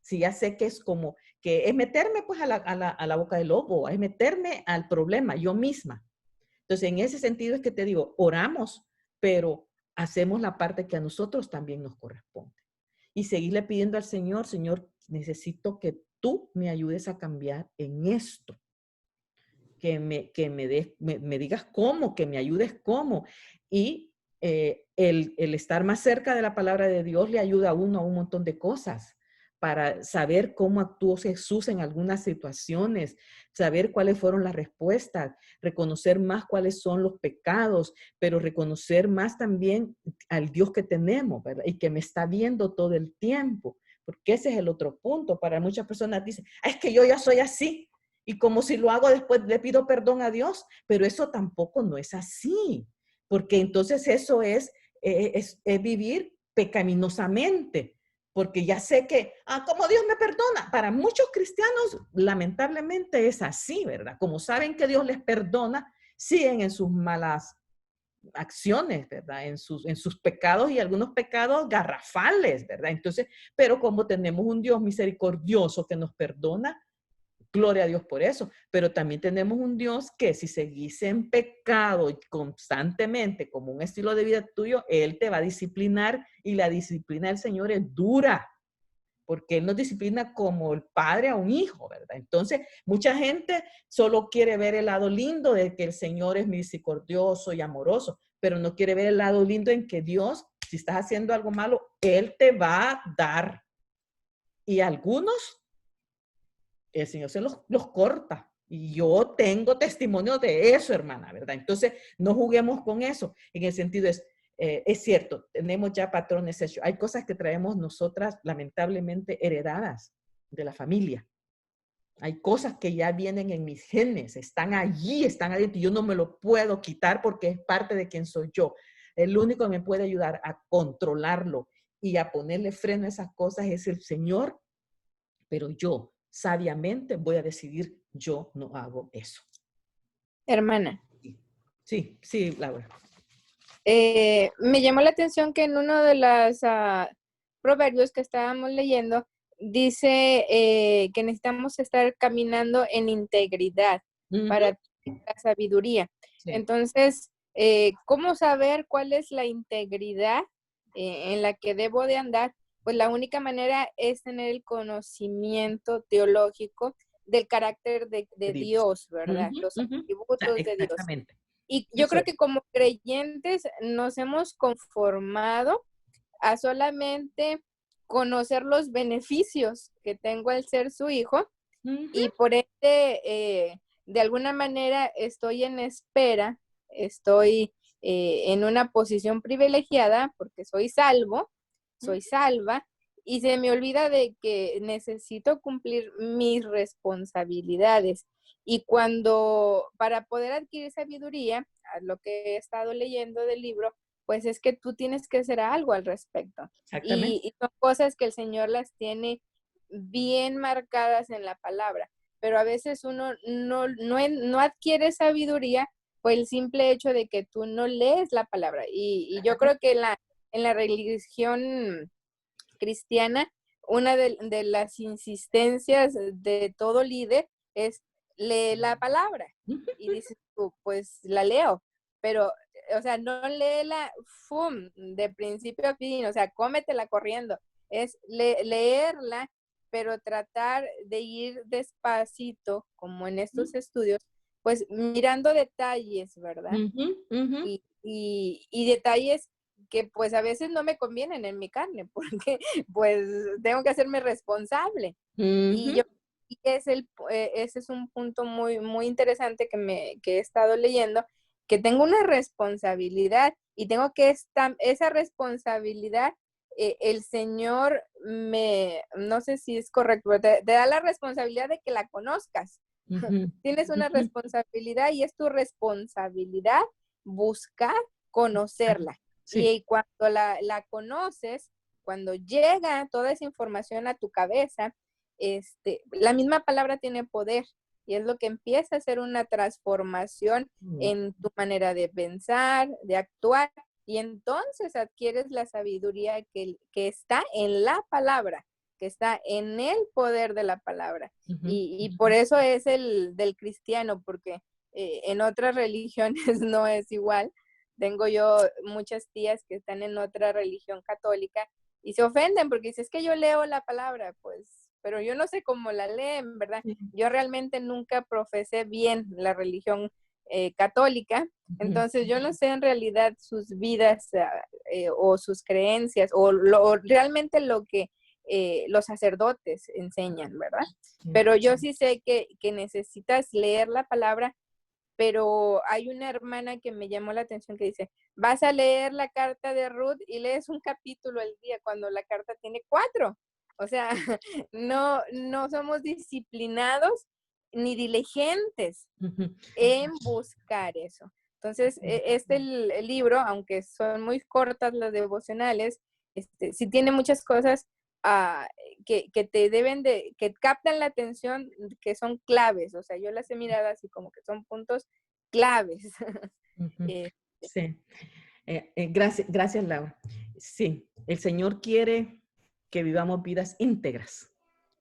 Si ya sé que es como, que es meterme pues a la boca del lobo, es meterme al problema yo misma. Entonces, en ese sentido es que te digo, oramos, pero hacemos la parte que a nosotros también nos corresponde. Y seguirle pidiendo al Señor, Señor, necesito que tú me ayudes a cambiar en esto. Que me digas cómo, que me ayudes cómo. Y el estar más cerca de la palabra de Dios le ayuda a uno a un montón de cosas para saber cómo actuó Jesús en algunas situaciones, saber cuáles fueron las respuestas, reconocer más cuáles son los pecados, pero reconocer más también al Dios que tenemos, ¿verdad? Y que me está viendo todo el tiempo, porque ese es el otro punto. Para muchas personas dicen, es que yo ya soy así, y como si lo hago después le pido perdón a Dios, pero eso tampoco no es así. Porque entonces eso es vivir pecaminosamente, porque ya sé que, como Dios me perdona. Para muchos cristianos, lamentablemente es así, ¿verdad? Como saben que Dios les perdona, siguen en sus malas acciones, ¿verdad? En sus pecados y algunos pecados garrafales, ¿verdad? Entonces, pero como tenemos un Dios misericordioso que nos perdona, gloria a Dios por eso, pero también tenemos un Dios que si seguís en pecado constantemente como un estilo de vida tuyo, Él te va a disciplinar y la disciplina del Señor es dura, porque Él nos disciplina como el padre a un hijo, ¿verdad? Entonces, mucha gente solo quiere ver el lado lindo de que el Señor es misericordioso y amoroso, pero no quiere ver el lado lindo en que Dios, si estás haciendo algo malo, Él te va a dar. Y algunos el Señor se los corta. Y yo tengo testimonio de eso, hermana, ¿verdad? Entonces, no juguemos con eso. En el sentido es cierto, tenemos ya patrones hechos. Hay cosas que traemos nosotras, lamentablemente, heredadas de la familia. Hay cosas que ya vienen en mis genes, están allí, están adentro. Y yo no me lo puedo quitar porque es parte de quien soy yo. El único que me puede ayudar a controlarlo y a ponerle freno a esas cosas es el Señor, pero yo sabiamente voy a decidir, yo no hago eso. Hermana. Sí, sí, Laura. Me llamó la atención que en uno de los proverbios que estábamos leyendo, dice que necesitamos estar caminando en integridad para tener la sabiduría. Sí. Entonces, ¿cómo saber cuál es la integridad en la que debo de andar? Pues la única manera es tener el conocimiento teológico del carácter de Dios, ¿verdad? Los atributos de Dios. Y yo creo que como creyentes nos hemos conformado a solamente conocer los beneficios que tengo al ser su hijo, y por ende, de alguna manera estoy en espera, estoy en una posición privilegiada porque soy salvo, soy salva, y se me olvida de que necesito cumplir mis responsabilidades. Y para poder adquirir sabiduría, a lo que he estado leyendo del libro, pues es que tú tienes que hacer algo al respecto. Y son cosas que el Señor las tiene bien marcadas en la palabra, pero a veces uno no adquiere sabiduría por el simple hecho de que tú no lees la palabra. Y yo creo que en la religión cristiana, una de las insistencias de todo líder es lee la palabra. Y dices tú, pues la leo, pero, o sea, no léela de principio a fin, o sea, cómetela corriendo. Es leerla, pero tratar de ir despacito, como en estos estudios, pues mirando detalles, ¿verdad? Y detalles que pues a veces no me convienen en mi carne, porque pues tengo que hacerme responsable. Y ese es un punto muy, muy interesante que he estado leyendo, que tengo una responsabilidad y tengo que esa responsabilidad, el Señor no sé si es correcto, te da la responsabilidad de que la conozcas. Tienes una responsabilidad y es tu responsabilidad buscar conocerla. Sí. Y cuando la conoces, cuando llega toda esa información a tu cabeza, la misma palabra tiene poder y es lo que empieza a hacer una transformación en tu manera de pensar, de actuar, y entonces adquieres la sabiduría que está en la palabra, que está en el poder de la palabra. Y por eso es el del cristiano, porque en otras religiones no es igual. Tengo yo muchas tías que están en otra religión católica y se ofenden porque dicen, es que yo leo la palabra, pues, pero yo no sé cómo la leen, ¿verdad? Yo realmente nunca profesé bien la religión católica, entonces yo no sé en realidad sus vidas o sus creencias o realmente lo que los sacerdotes enseñan, ¿verdad? Pero yo sí sé que necesitas leer la palabra, pero hay una hermana que me llamó la atención que dice, vas a leer la carta de Ruth y lees un capítulo al día cuando la carta tiene 4. O sea, no somos disciplinados ni diligentes en buscar eso. Entonces, el libro, aunque son muy cortas las devocionales, sí tiene muchas cosas que te que captan la atención, que son claves. O sea, yo las he mirado así como que son puntos claves. Sí. Gracias, Laura. Sí, el Señor quiere que vivamos vidas íntegras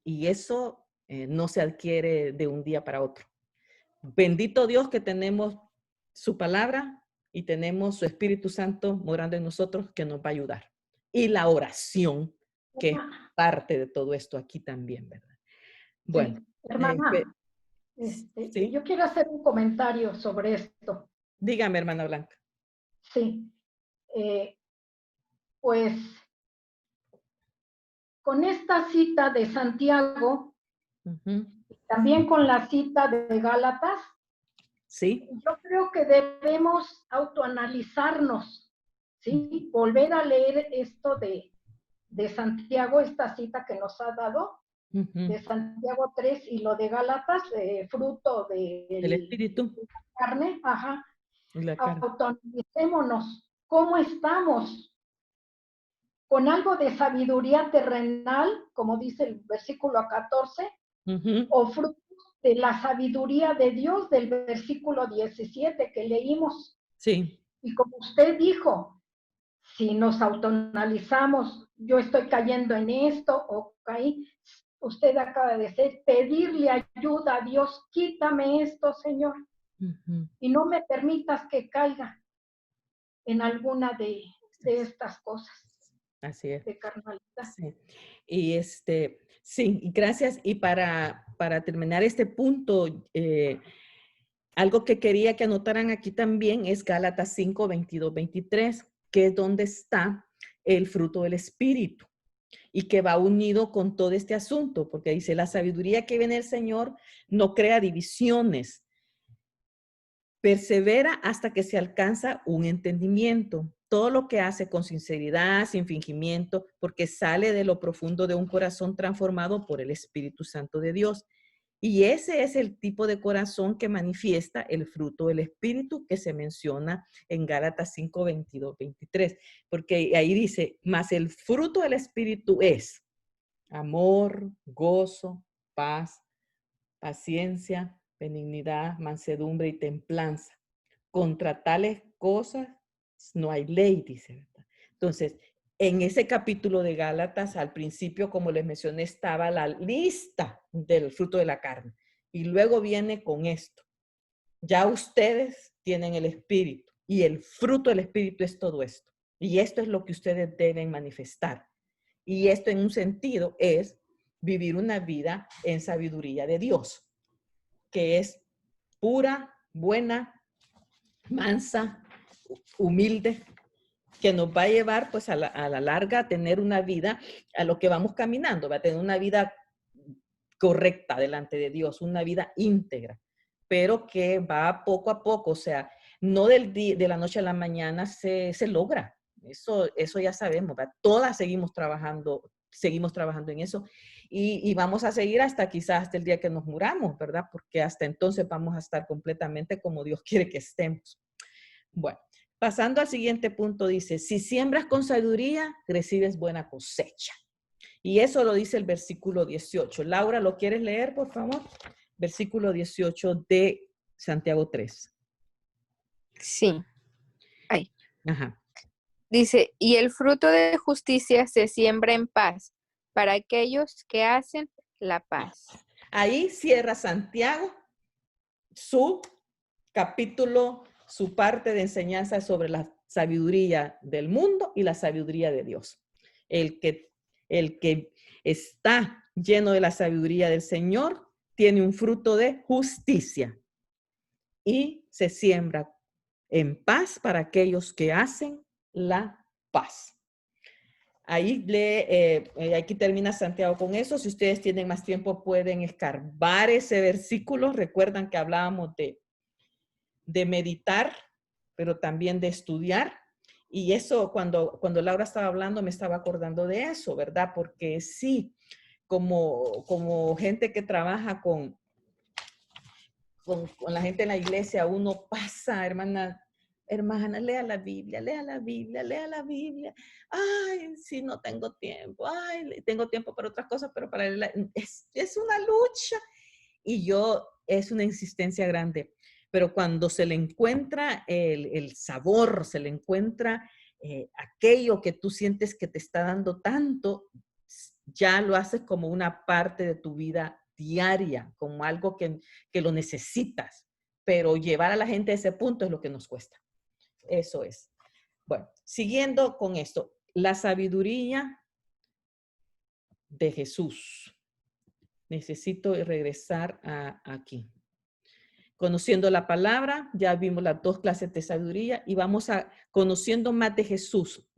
y eso no se adquiere de un día para otro. Bendito Dios que tenemos su palabra y tenemos su Espíritu Santo morando en nosotros que nos va a ayudar. Y la oración, que es parte de todo esto aquí también, ¿verdad? Bueno. Sí, hermana, ¿sí? yo quiero hacer un comentario sobre esto. Dígame, hermana Blanca. Sí, pues con esta cita de Santiago, también con la cita de Gálatas, sí, yo creo que debemos autoanalizarnos, ¿sí? Volver a leer esto de Santiago, esta cita que nos ha dado, de Santiago 3 y lo de Gálatas, fruto del Espíritu. de la carne, ajá. La carne. Autoanalicémonos, ¿cómo estamos? con algo de sabiduría terrenal, como dice el versículo 14, o frutos de la sabiduría de Dios del versículo 17 que leímos. Sí. Y como usted dijo, si nos autoanalizamos, yo estoy cayendo en esto o caí, usted acaba de decir, pedirle ayuda a Dios, quítame esto, Señor, y no me permitas que caiga en alguna de estas cosas. Así es. De carnalidad. Sí. Y sí, y gracias. Y para terminar este punto, algo que quería que anotaran aquí también es Gálatas 5, 22, 23, que es donde está el fruto del Espíritu y que va unido con todo este asunto, porque dice, la sabiduría que viene del Señor no crea divisiones, persevera hasta que se alcanza un entendimiento. Todo lo que hace con sinceridad, sin fingimiento, porque sale de lo profundo de un corazón transformado por el Espíritu Santo de Dios. Y ese es el tipo de corazón que manifiesta el fruto del Espíritu que se menciona en Gálatas 5, 22, 23. Porque ahí dice, mas el fruto del Espíritu es amor, gozo, paz, paciencia, benignidad, mansedumbre y templanza. Contra tales cosas no hay ley, dice, ¿verdad? Entonces, en ese capítulo de Gálatas, al principio, como les mencioné, estaba la lista del fruto de la carne. Y luego viene con esto. Ya ustedes tienen el Espíritu y el fruto del Espíritu es todo esto. Y esto es lo que ustedes deben manifestar. Y esto en un sentido es vivir una vida en sabiduría de Dios, que es pura, buena, mansa, humilde, que nos va a llevar pues a la larga a tener una vida, a lo que vamos caminando, va a tener una vida correcta delante de Dios, una vida íntegra, pero que va poco a poco, o sea, no de la noche a la mañana se logra. Eso ya sabemos, ¿verdad? Todas seguimos trabajando en eso y vamos a seguir hasta quizás hasta el día que nos muramos, ¿verdad? Porque hasta entonces vamos a estar completamente como Dios quiere que estemos. Bueno, pasando al siguiente punto, dice, si siembras con sabiduría, recibes buena cosecha. Y eso lo dice el versículo 18. Laura, ¿lo quieres leer, por favor? Versículo 18 de Santiago 3. Sí. Ahí. Ajá. Dice, y el fruto de justicia se siembra en paz para aquellos que hacen la paz. Ahí cierra Santiago su capítulo, su parte de enseñanza sobre la sabiduría del mundo y la sabiduría de Dios. El que está lleno de la sabiduría del Señor tiene un fruto de justicia y se siembra en paz para aquellos que hacen la paz. Ahí aquí termina Santiago con eso. Si ustedes tienen más tiempo, pueden escarbar ese versículo. Recuerdan que hablábamos de meditar, pero también de estudiar. Y eso, cuando Laura estaba hablando, me estaba acordando de eso, ¿verdad? Porque sí, como gente que trabaja con la gente en la iglesia, uno pasa, hermana, lea la Biblia, lea la Biblia, lea la Biblia. Ay, sí, no tengo tiempo. Ay, tengo tiempo para otras cosas, pero para es una lucha. Y es una insistencia grande. Pero cuando se le encuentra el sabor, se le encuentra aquello que tú sientes que te está dando tanto, ya lo haces como una parte de tu vida diaria, como algo que lo necesitas. Pero llevar a la gente a ese punto es lo que nos cuesta. Eso es. Bueno, siguiendo con esto, la sabiduría de Jesús. Necesito regresar aquí. Conociendo la palabra, ya vimos las dos clases de sabiduría y vamos a conociendo más de Jesús.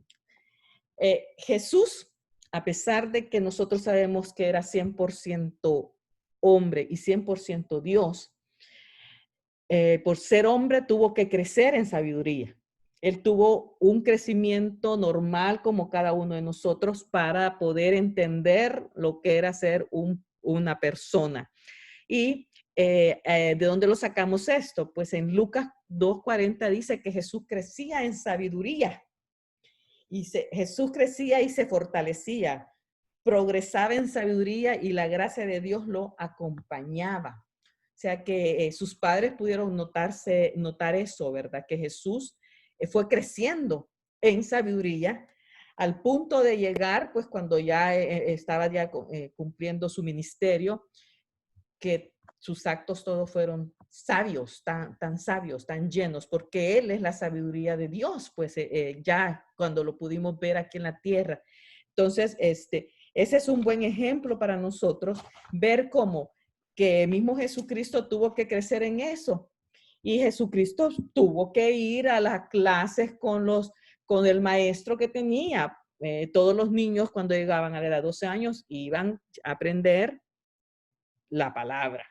Jesús, a pesar de que nosotros sabemos que era 100% hombre y 100% Dios, por ser hombre tuvo que crecer en sabiduría. Él tuvo un crecimiento normal como cada uno de nosotros para poder entender lo que era ser una persona. Y ¿de dónde lo sacamos esto? Pues en Lucas 2:40 dice que Jesús crecía en sabiduría Y Jesús crecía y se fortalecía, progresaba en sabiduría y la gracia de Dios lo acompañaba. O sea que sus padres pudieron notar eso, ¿verdad? Que Jesús fue creciendo en sabiduría al punto de llegar, pues cuando ya estaba ya cumpliendo su ministerio, que sus actos todos fueron sabios, tan sabios, tan llenos, porque Él es la sabiduría de Dios, pues ya cuando lo pudimos ver aquí en la tierra. Entonces, ese es un buen ejemplo para nosotros, ver cómo que mismo Jesucristo tuvo que crecer en eso. Y Jesucristo tuvo que ir a las clases con el maestro que tenía. Todos los niños cuando llegaban a la edad de 12 años iban a aprender la palabra.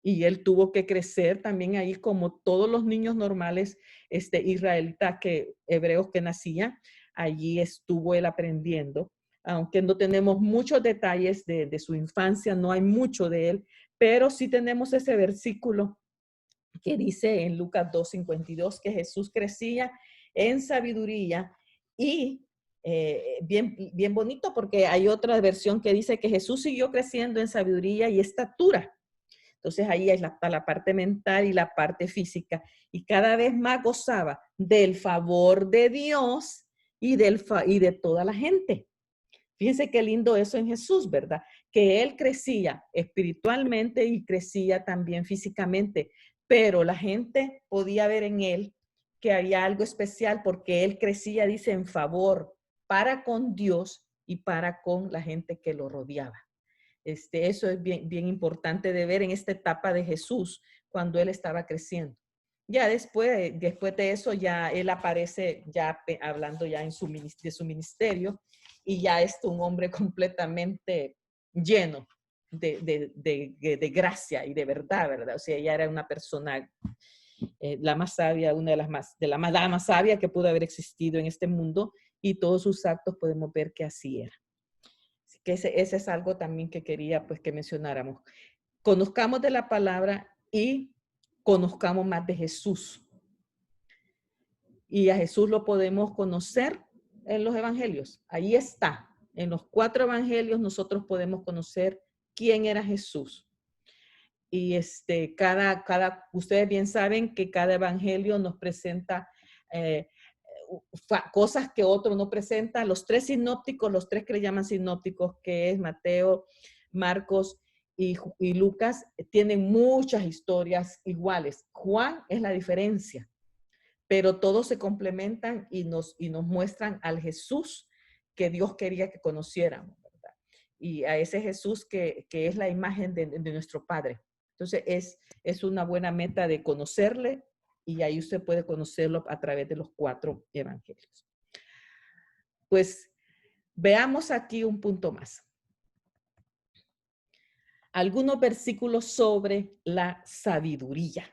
Y él tuvo que crecer también ahí como todos los niños normales israelitas, hebreos que nacían. Allí estuvo él aprendiendo. Aunque no tenemos muchos detalles de su infancia, no hay mucho de él, pero sí tenemos ese versículo que dice en Lucas 2:52 que Jesús crecía en sabiduría y bien bonito porque hay otra versión que dice que Jesús siguió creciendo en sabiduría y estatura. Entonces ahí está la parte mental y la parte física y cada vez más gozaba del favor de Dios y de toda la gente. Fíjense qué lindo eso en Jesús, ¿verdad? Que él crecía espiritualmente y crecía también físicamente, pero la gente podía ver en él que había algo especial porque él crecía, dice, en favor para con Dios y para con la gente que lo rodeaba. Eso es bien importante de ver en esta etapa de Jesús cuando él estaba creciendo. Ya después de eso, ya él aparece ya hablando ya de su ministerio y ya es un hombre completamente lleno de gracia y de verdad, ¿verdad? O sea, ella era una persona, la más sabia, una de la más sabia que pudo haber existido en este mundo y todos sus actos podemos ver que así era. Así que ese es algo también que quería pues que mencionáramos. Conozcamos de la palabra y conozcamos más de Jesús. Y a Jesús lo podemos conocer en los evangelios. Ahí está. En los 4 evangelios nosotros podemos conocer quién era Jesús. Y ustedes bien saben que cada evangelio nos presenta cosas que otro no presenta. Los 3 sinópticos, los 3 que le llaman sinópticos, que es Mateo, Marcos y Lucas, tienen muchas historias iguales. Juan es la diferencia, pero todos se complementan y nos muestran al Jesús que Dios quería que conociéramos, ¿verdad? Y a ese Jesús que es la imagen de nuestro Padre. Entonces es una buena meta de conocerle y ahí usted puede conocerlo a través de los 4 evangelios. Pues veamos aquí un punto más. Algunos versículos sobre la sabiduría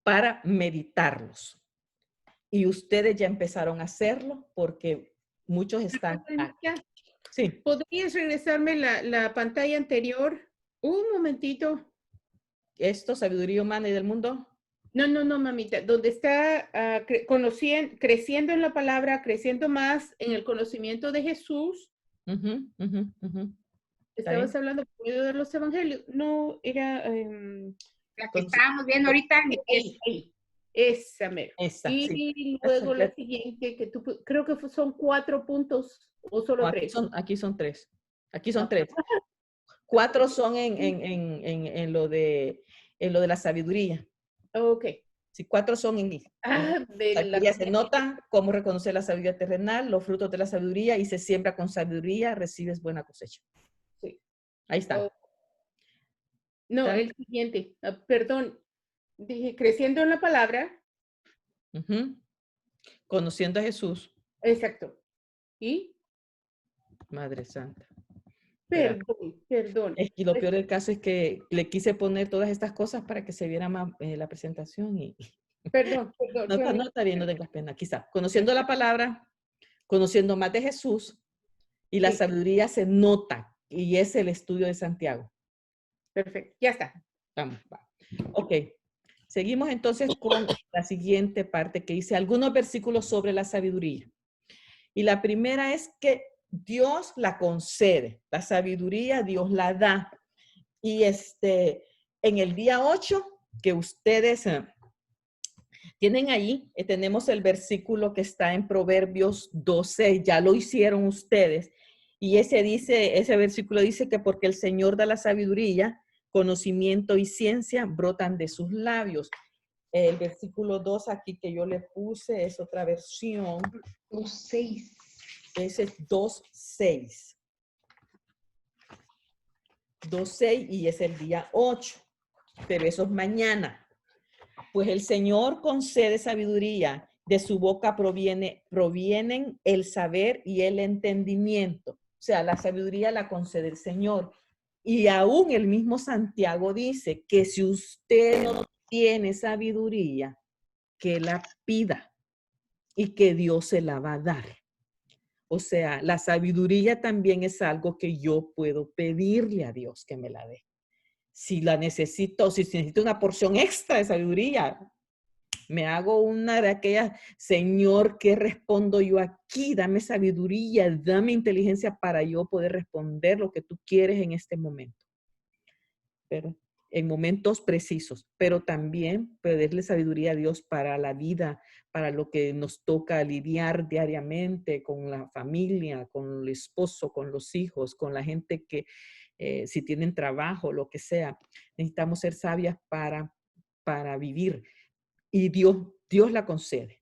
para meditarlos. Y ustedes ya empezaron a hacerlo porque muchos están aquí. Sí. ¿Podrías regresarme la pantalla anterior? Un momentito. ¿Esto, sabiduría humana y del mundo? No, mamita. Donde está creciendo en la palabra, creciendo más en el conocimiento de Jesús. Estabas hablando primero de los evangelios. No, era la que estábamos viendo ahorita. Esa, mero. Esa, y sí. luego la siguiente, que creo que son 4 puntos o solo 3. Aquí son 3. Aquí son 3. 4 son en lo de la sabiduría. Ok. Sí, 4 son en ya se nota cómo reconocer la sabiduría terrenal, los frutos de la sabiduría y se siembra con sabiduría, recibes buena cosecha. Sí. Ahí está. No, ¿está? El siguiente. Perdón. Dije, creciendo en la palabra. Conociendo a Jesús. Exacto. ¿Y? Madre Santa. Perdón. Y lo peor del caso es que le quise poner todas estas cosas para que se viera más la presentación. Perdón. No está bien, no tengas pena. Quizá conociendo la palabra, conociendo más de Jesús y la sabiduría se nota y es el estudio de Santiago. Perfecto, ya está. Vamos, va. Ok. Seguimos entonces con la siguiente parte que dice algunos versículos sobre la sabiduría. Y la primera es que Dios la concede. La sabiduría Dios la da. Y en el día 8 que ustedes tienen ahí, tenemos el versículo que está en Proverbios 12, ya lo hicieron ustedes. Y ese versículo dice que porque el Señor da la sabiduría, conocimiento y ciencia brotan de sus labios. El versículo 2 aquí que yo le puse es otra versión. 2:6. Ese es 2:6. 2:6 y es el día 8, pero eso es mañana. Pues el Señor concede sabiduría, de su boca provienen el saber y el entendimiento. O sea, la sabiduría la concede el Señor. Y aún el mismo Santiago dice que si usted no tiene sabiduría, que la pida y que Dios se la va a dar. O sea, la sabiduría también es algo que yo puedo pedirle a Dios que me la dé. Si la necesito, si necesito una porción extra de sabiduría, me hago una de aquellas, Señor, ¿qué respondo yo aquí? Dame sabiduría, dame inteligencia para yo poder responder lo que tú quieres en este momento. Pero en momentos precisos, pero también pedirle sabiduría a Dios para la vida, para lo que nos toca lidiar diariamente con la familia, con el esposo, con los hijos, con la gente que si tienen trabajo, lo que sea. Necesitamos ser sabias para vivir y Dios la concede.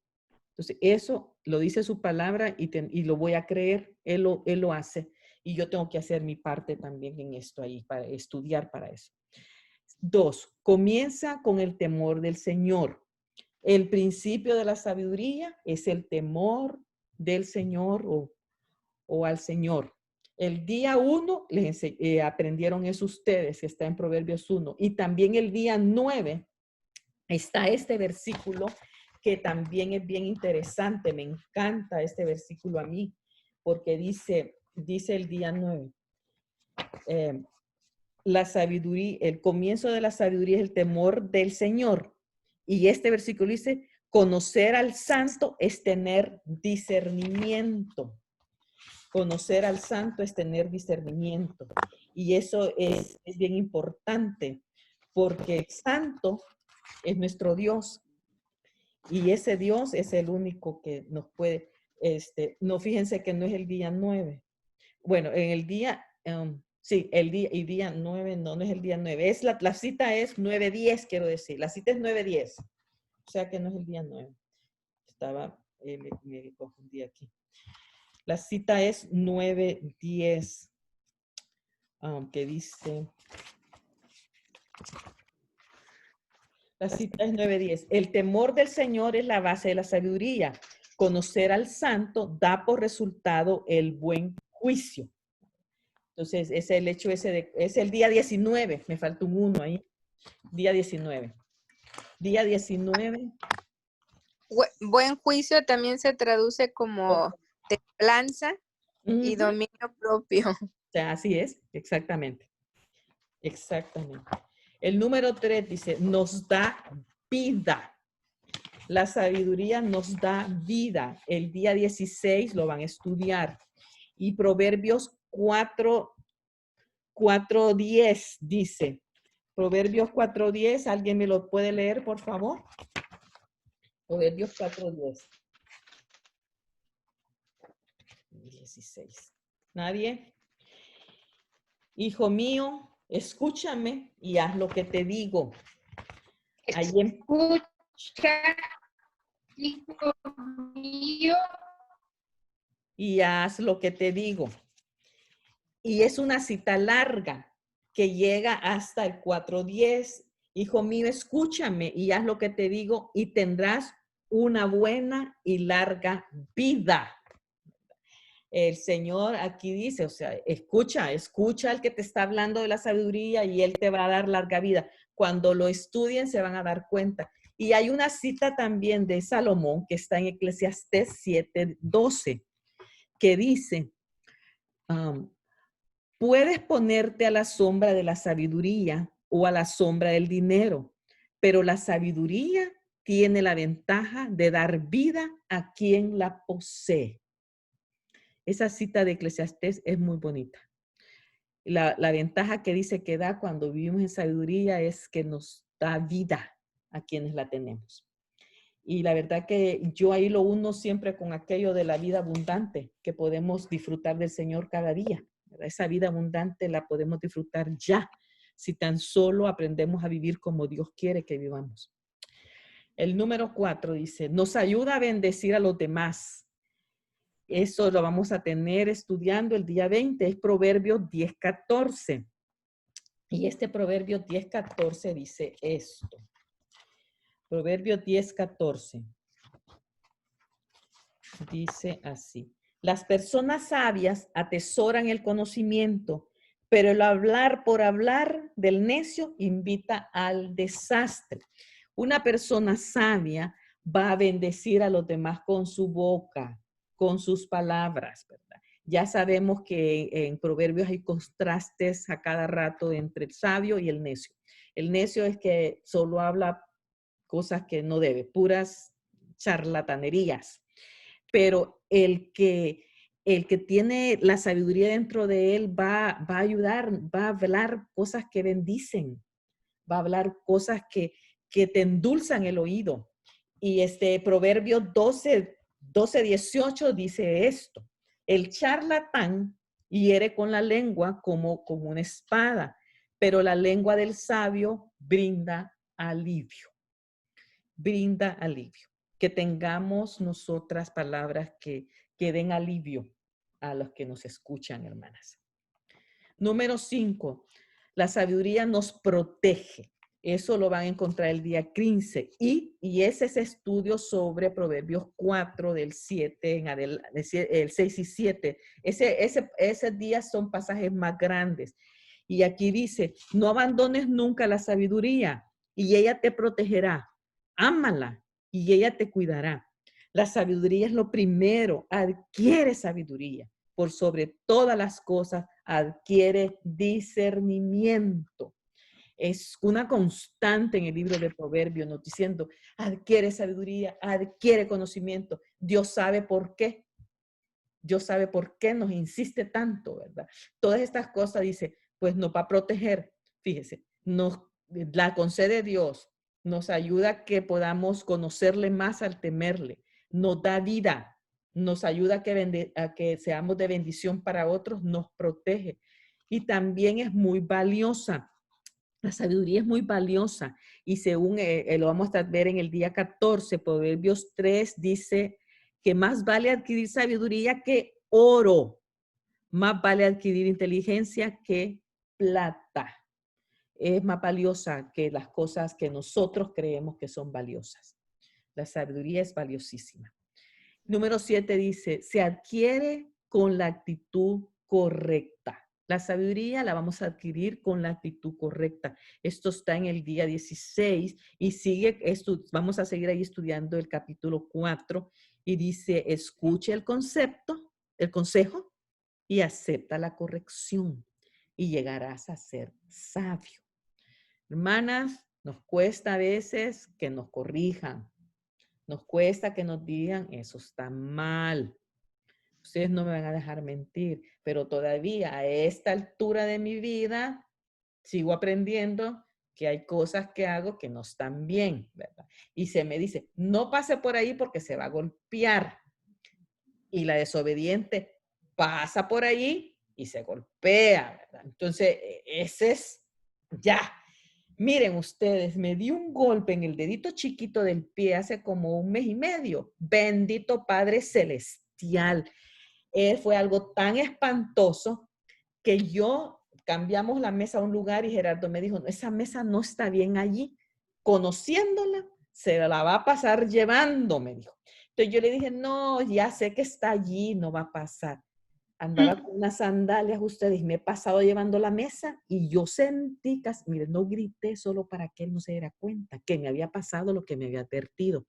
Entonces, eso lo dice su palabra y lo voy a creer, Él lo hace y yo tengo que hacer mi parte también en esto ahí, para estudiar para eso. 2, comienza con el temor del Señor. El principio de la sabiduría es el temor del Señor o al Señor. El día 1 les aprendieron eso ustedes, que está en Proverbios 1. Y también el día 9 está este versículo que también es bien interesante. Me encanta este versículo a mí porque dice el día 9. La sabiduría, el comienzo de la sabiduría es el temor del Señor. Y este versículo dice, conocer al santo es tener discernimiento. Conocer al santo es tener discernimiento. Y eso es bien importante porque el santo es nuestro Dios. Y ese Dios es el único que nos puede, no, fíjense que no es el día 9. Bueno, en el día... sí, el día 9, no es el día 9. La cita es 9:10, quiero decir. La cita es 9:10. O sea que no es el día 9. Me confundí aquí. La cita es 9:10. Que dice... La cita es 9:10. El temor del Señor es la base de la sabiduría. Conocer al santo da por resultado el buen juicio. Entonces, es el hecho es el día 19. Me falta un 1 ahí. Día 19. Día 19. Buen juicio también se traduce como templanza y dominio propio. O sea, así es, exactamente. Exactamente. El número 3 dice, nos da vida. La sabiduría nos da vida. El día 16 lo van a estudiar. Y Proverbios 4:10 dice, Proverbios 4:10, ¿alguien me lo puede leer, por favor? Proverbios 4:10. 16. ¿Nadie? Hijo mío, escúchame y haz lo que te digo. Escucha, hijo mío. Y haz lo que te digo. Y es una cita larga que llega hasta el 4:10. Hijo mío, escúchame y haz lo que te digo y tendrás una buena y larga vida. El Señor aquí dice, o sea, escucha al que te está hablando de la sabiduría y Él te va a dar larga vida. Cuando lo estudien se van a dar cuenta. Y hay una cita también de Salomón que está en Eclesiastés 7:12 que dice, puedes ponerte a la sombra de la sabiduría o a la sombra del dinero, pero la sabiduría tiene la ventaja de dar vida a quien la posee. esa cita de Eclesiastés es muy bonita. La ventaja que dice que da cuando vivimos en sabiduría es que nos da vida a quienes la tenemos. Y la verdad que yo ahí lo uno siempre con aquello de la vida abundante, que podemos disfrutar del Señor cada día. Esa vida abundante la podemos disfrutar ya, si tan solo aprendemos a vivir como Dios quiere que vivamos. El número 4 dice, nos ayuda a bendecir a los demás. Eso lo vamos a tener estudiando el día 20, es Proverbios 10:14. Y este Proverbios 10:14 dice esto. Proverbios 10:14. Dice así. Las personas sabias atesoran el conocimiento, pero el hablar por hablar del necio invita al desastre. Una persona sabia va a bendecir a los demás con su boca, con sus palabras, ¿verdad? Ya sabemos que en Proverbios hay contrastes a cada rato entre el sabio y el necio. El necio es que solo habla cosas que no debe, puras charlatanerías. Pero el que tiene la sabiduría dentro de él va a ayudar, va a hablar cosas que bendicen, va a hablar cosas que te endulzan el oído. Y Proverbios 12:18 dice esto. El charlatán hiere con la lengua como una espada, pero la lengua del sabio brinda alivio. Brinda alivio. Que tengamos nosotras palabras que den alivio a los que nos escuchan, hermanas. Número 5, la sabiduría nos protege. Eso lo van a encontrar el día 15. Y ese es estudio sobre Proverbios 4 del 7 en adelante, el 6 y 7. Ese día son pasajes más grandes. Y aquí dice, no abandones nunca la sabiduría y ella te protegerá. Ámala y ella te cuidará. La sabiduría es lo primero. Adquiere sabiduría. Por sobre todas las cosas, adquiere discernimiento. Es una constante en el libro de Proverbios, nos diciendo, adquiere sabiduría, adquiere conocimiento. Dios sabe por qué. Dios sabe por qué nos insiste tanto, ¿verdad? Todas estas cosas, dice, pues nos va a proteger. Fíjese, la concede Dios. Nos ayuda a que podamos conocerle más al temerle. Nos da vida. Nos ayuda a que seamos de bendición para otros. Nos protege. Y también es muy valiosa. La sabiduría es muy valiosa. Y según lo vamos a ver en el día 14, Proverbios 3 dice que más vale adquirir sabiduría que oro. Más vale adquirir inteligencia que plata. Es más valiosa que las cosas que nosotros creemos que son valiosas. La sabiduría es valiosísima. Número 7 dice, se adquiere con la actitud correcta. La sabiduría la vamos a adquirir con la actitud correcta. Esto está en el día 16 y vamos a seguir ahí estudiando el capítulo 4 y dice, escuche el consejo y acepta la corrección y llegarás a ser sabio. Hermanas, nos cuesta a veces que nos corrijan. Nos cuesta que nos digan, eso está mal. Ustedes no me van a dejar mentir, pero todavía a esta altura de mi vida sigo aprendiendo que hay cosas que hago que no están bien, ¿verdad? Y se me dice, no pase por ahí porque se va a golpear. Y la desobediente pasa por ahí y se golpea, ¿verdad? Entonces, ese es ya. Miren ustedes, me di un golpe en el dedito chiquito del pie hace como 1 mes y medio. Bendito Padre Celestial. Fue algo tan espantoso que cambiamos la mesa a un lugar y Gerardo me dijo, esa mesa no está bien allí. Conociéndola, se la va a pasar llevando, me dijo. Entonces yo le dije, no, ya sé que está allí, no va a pasar. Andaba con unas sandalias ustedes, me he pasado llevando la mesa y yo sentí, miren, no grité solo para que él no se diera cuenta que me había pasado lo que me había advertido.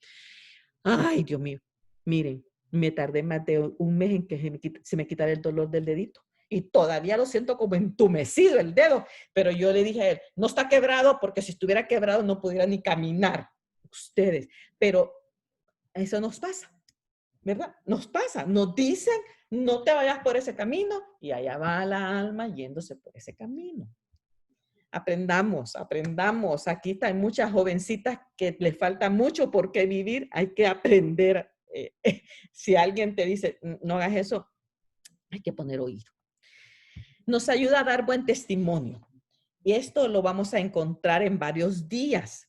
Ay, Dios mío, miren, me tardé más de 1 mes en que se me quitara el dolor del dedito y todavía lo siento como entumecido el dedo, pero yo le dije a él, no está quebrado porque si estuviera quebrado no pudiera ni caminar ustedes, pero eso nos pasa. ¿verdad? Nos pasa, nos dicen, no te vayas por ese camino y allá va la alma yéndose por ese camino. Aprendamos, aprendamos. Aquí hay muchas jovencitas que les falta mucho por qué vivir. Hay que aprender. Si alguien te dice, no hagas eso, hay que poner oído. Nos ayuda a dar buen testimonio. Y esto lo vamos a encontrar en varios días.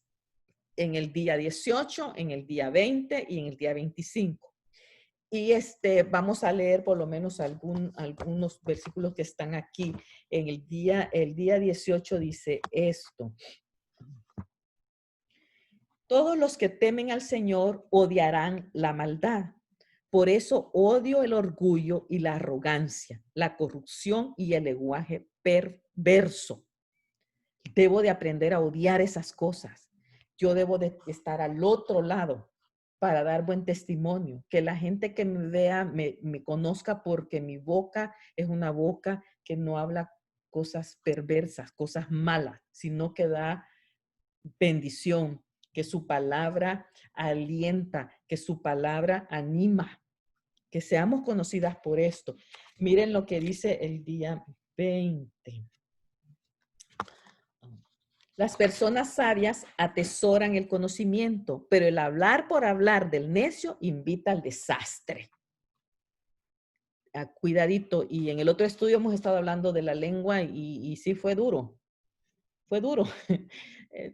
En el día 18, en el día 20 y en el día 25. Y vamos a leer por lo menos algunos versículos que están aquí. En el día 18 dice esto. Todos los que temen al Señor odiarán la maldad. Por eso odio el orgullo y la arrogancia, la corrupción y el lenguaje perverso. Debo de aprender a odiar esas cosas. Yo debo de estar al otro lado para dar buen testimonio. Que la gente que me vea me conozca, porque mi boca es una boca que no habla cosas perversas, cosas malas, sino que da bendición, que su palabra alienta, que su palabra anima, que seamos conocidas por esto. Miren lo que dice el día 20. Las personas sabias atesoran el conocimiento, pero el hablar por hablar del necio invita al desastre. Cuidadito. Y en el otro estudio hemos estado hablando de la lengua y sí fue duro. Fue duro.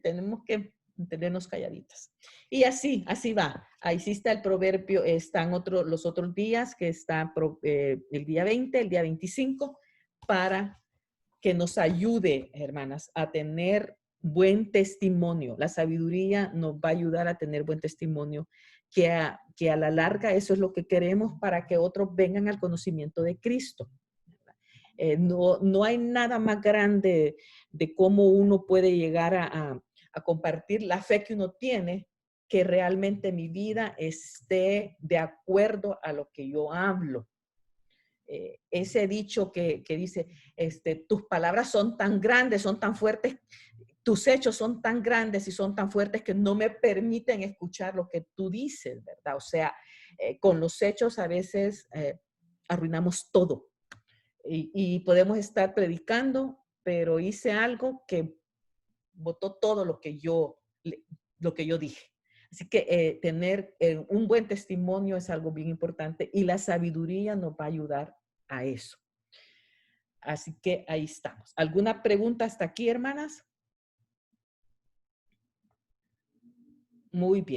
Tenemos que tenernos calladitas. Y así va. Ahí sí está el proverbio. Están los otros días, que está el día 20, el día 25, para que nos ayude, hermanas, a tener buen testimonio. La sabiduría nos va a ayudar a tener buen testimonio, que a la larga eso es lo que queremos para que otros vengan al conocimiento de Cristo. No hay nada más grande de cómo uno puede llegar a compartir la fe que uno tiene, que realmente mi vida esté de acuerdo a lo que yo hablo. Ese dicho que dice, tus palabras son tan grandes, son tan fuertes, tus hechos son tan grandes y son tan fuertes que no me permiten escuchar lo que tú dices, ¿verdad? O sea, con los hechos a veces arruinamos todo. Y podemos estar predicando, pero hice algo que botó todo lo que yo dije. Así que tener un buen testimonio es algo bien importante, y la sabiduría nos va a ayudar a eso. Así que ahí estamos. ¿Alguna pregunta hasta aquí, hermanas? Muy bien.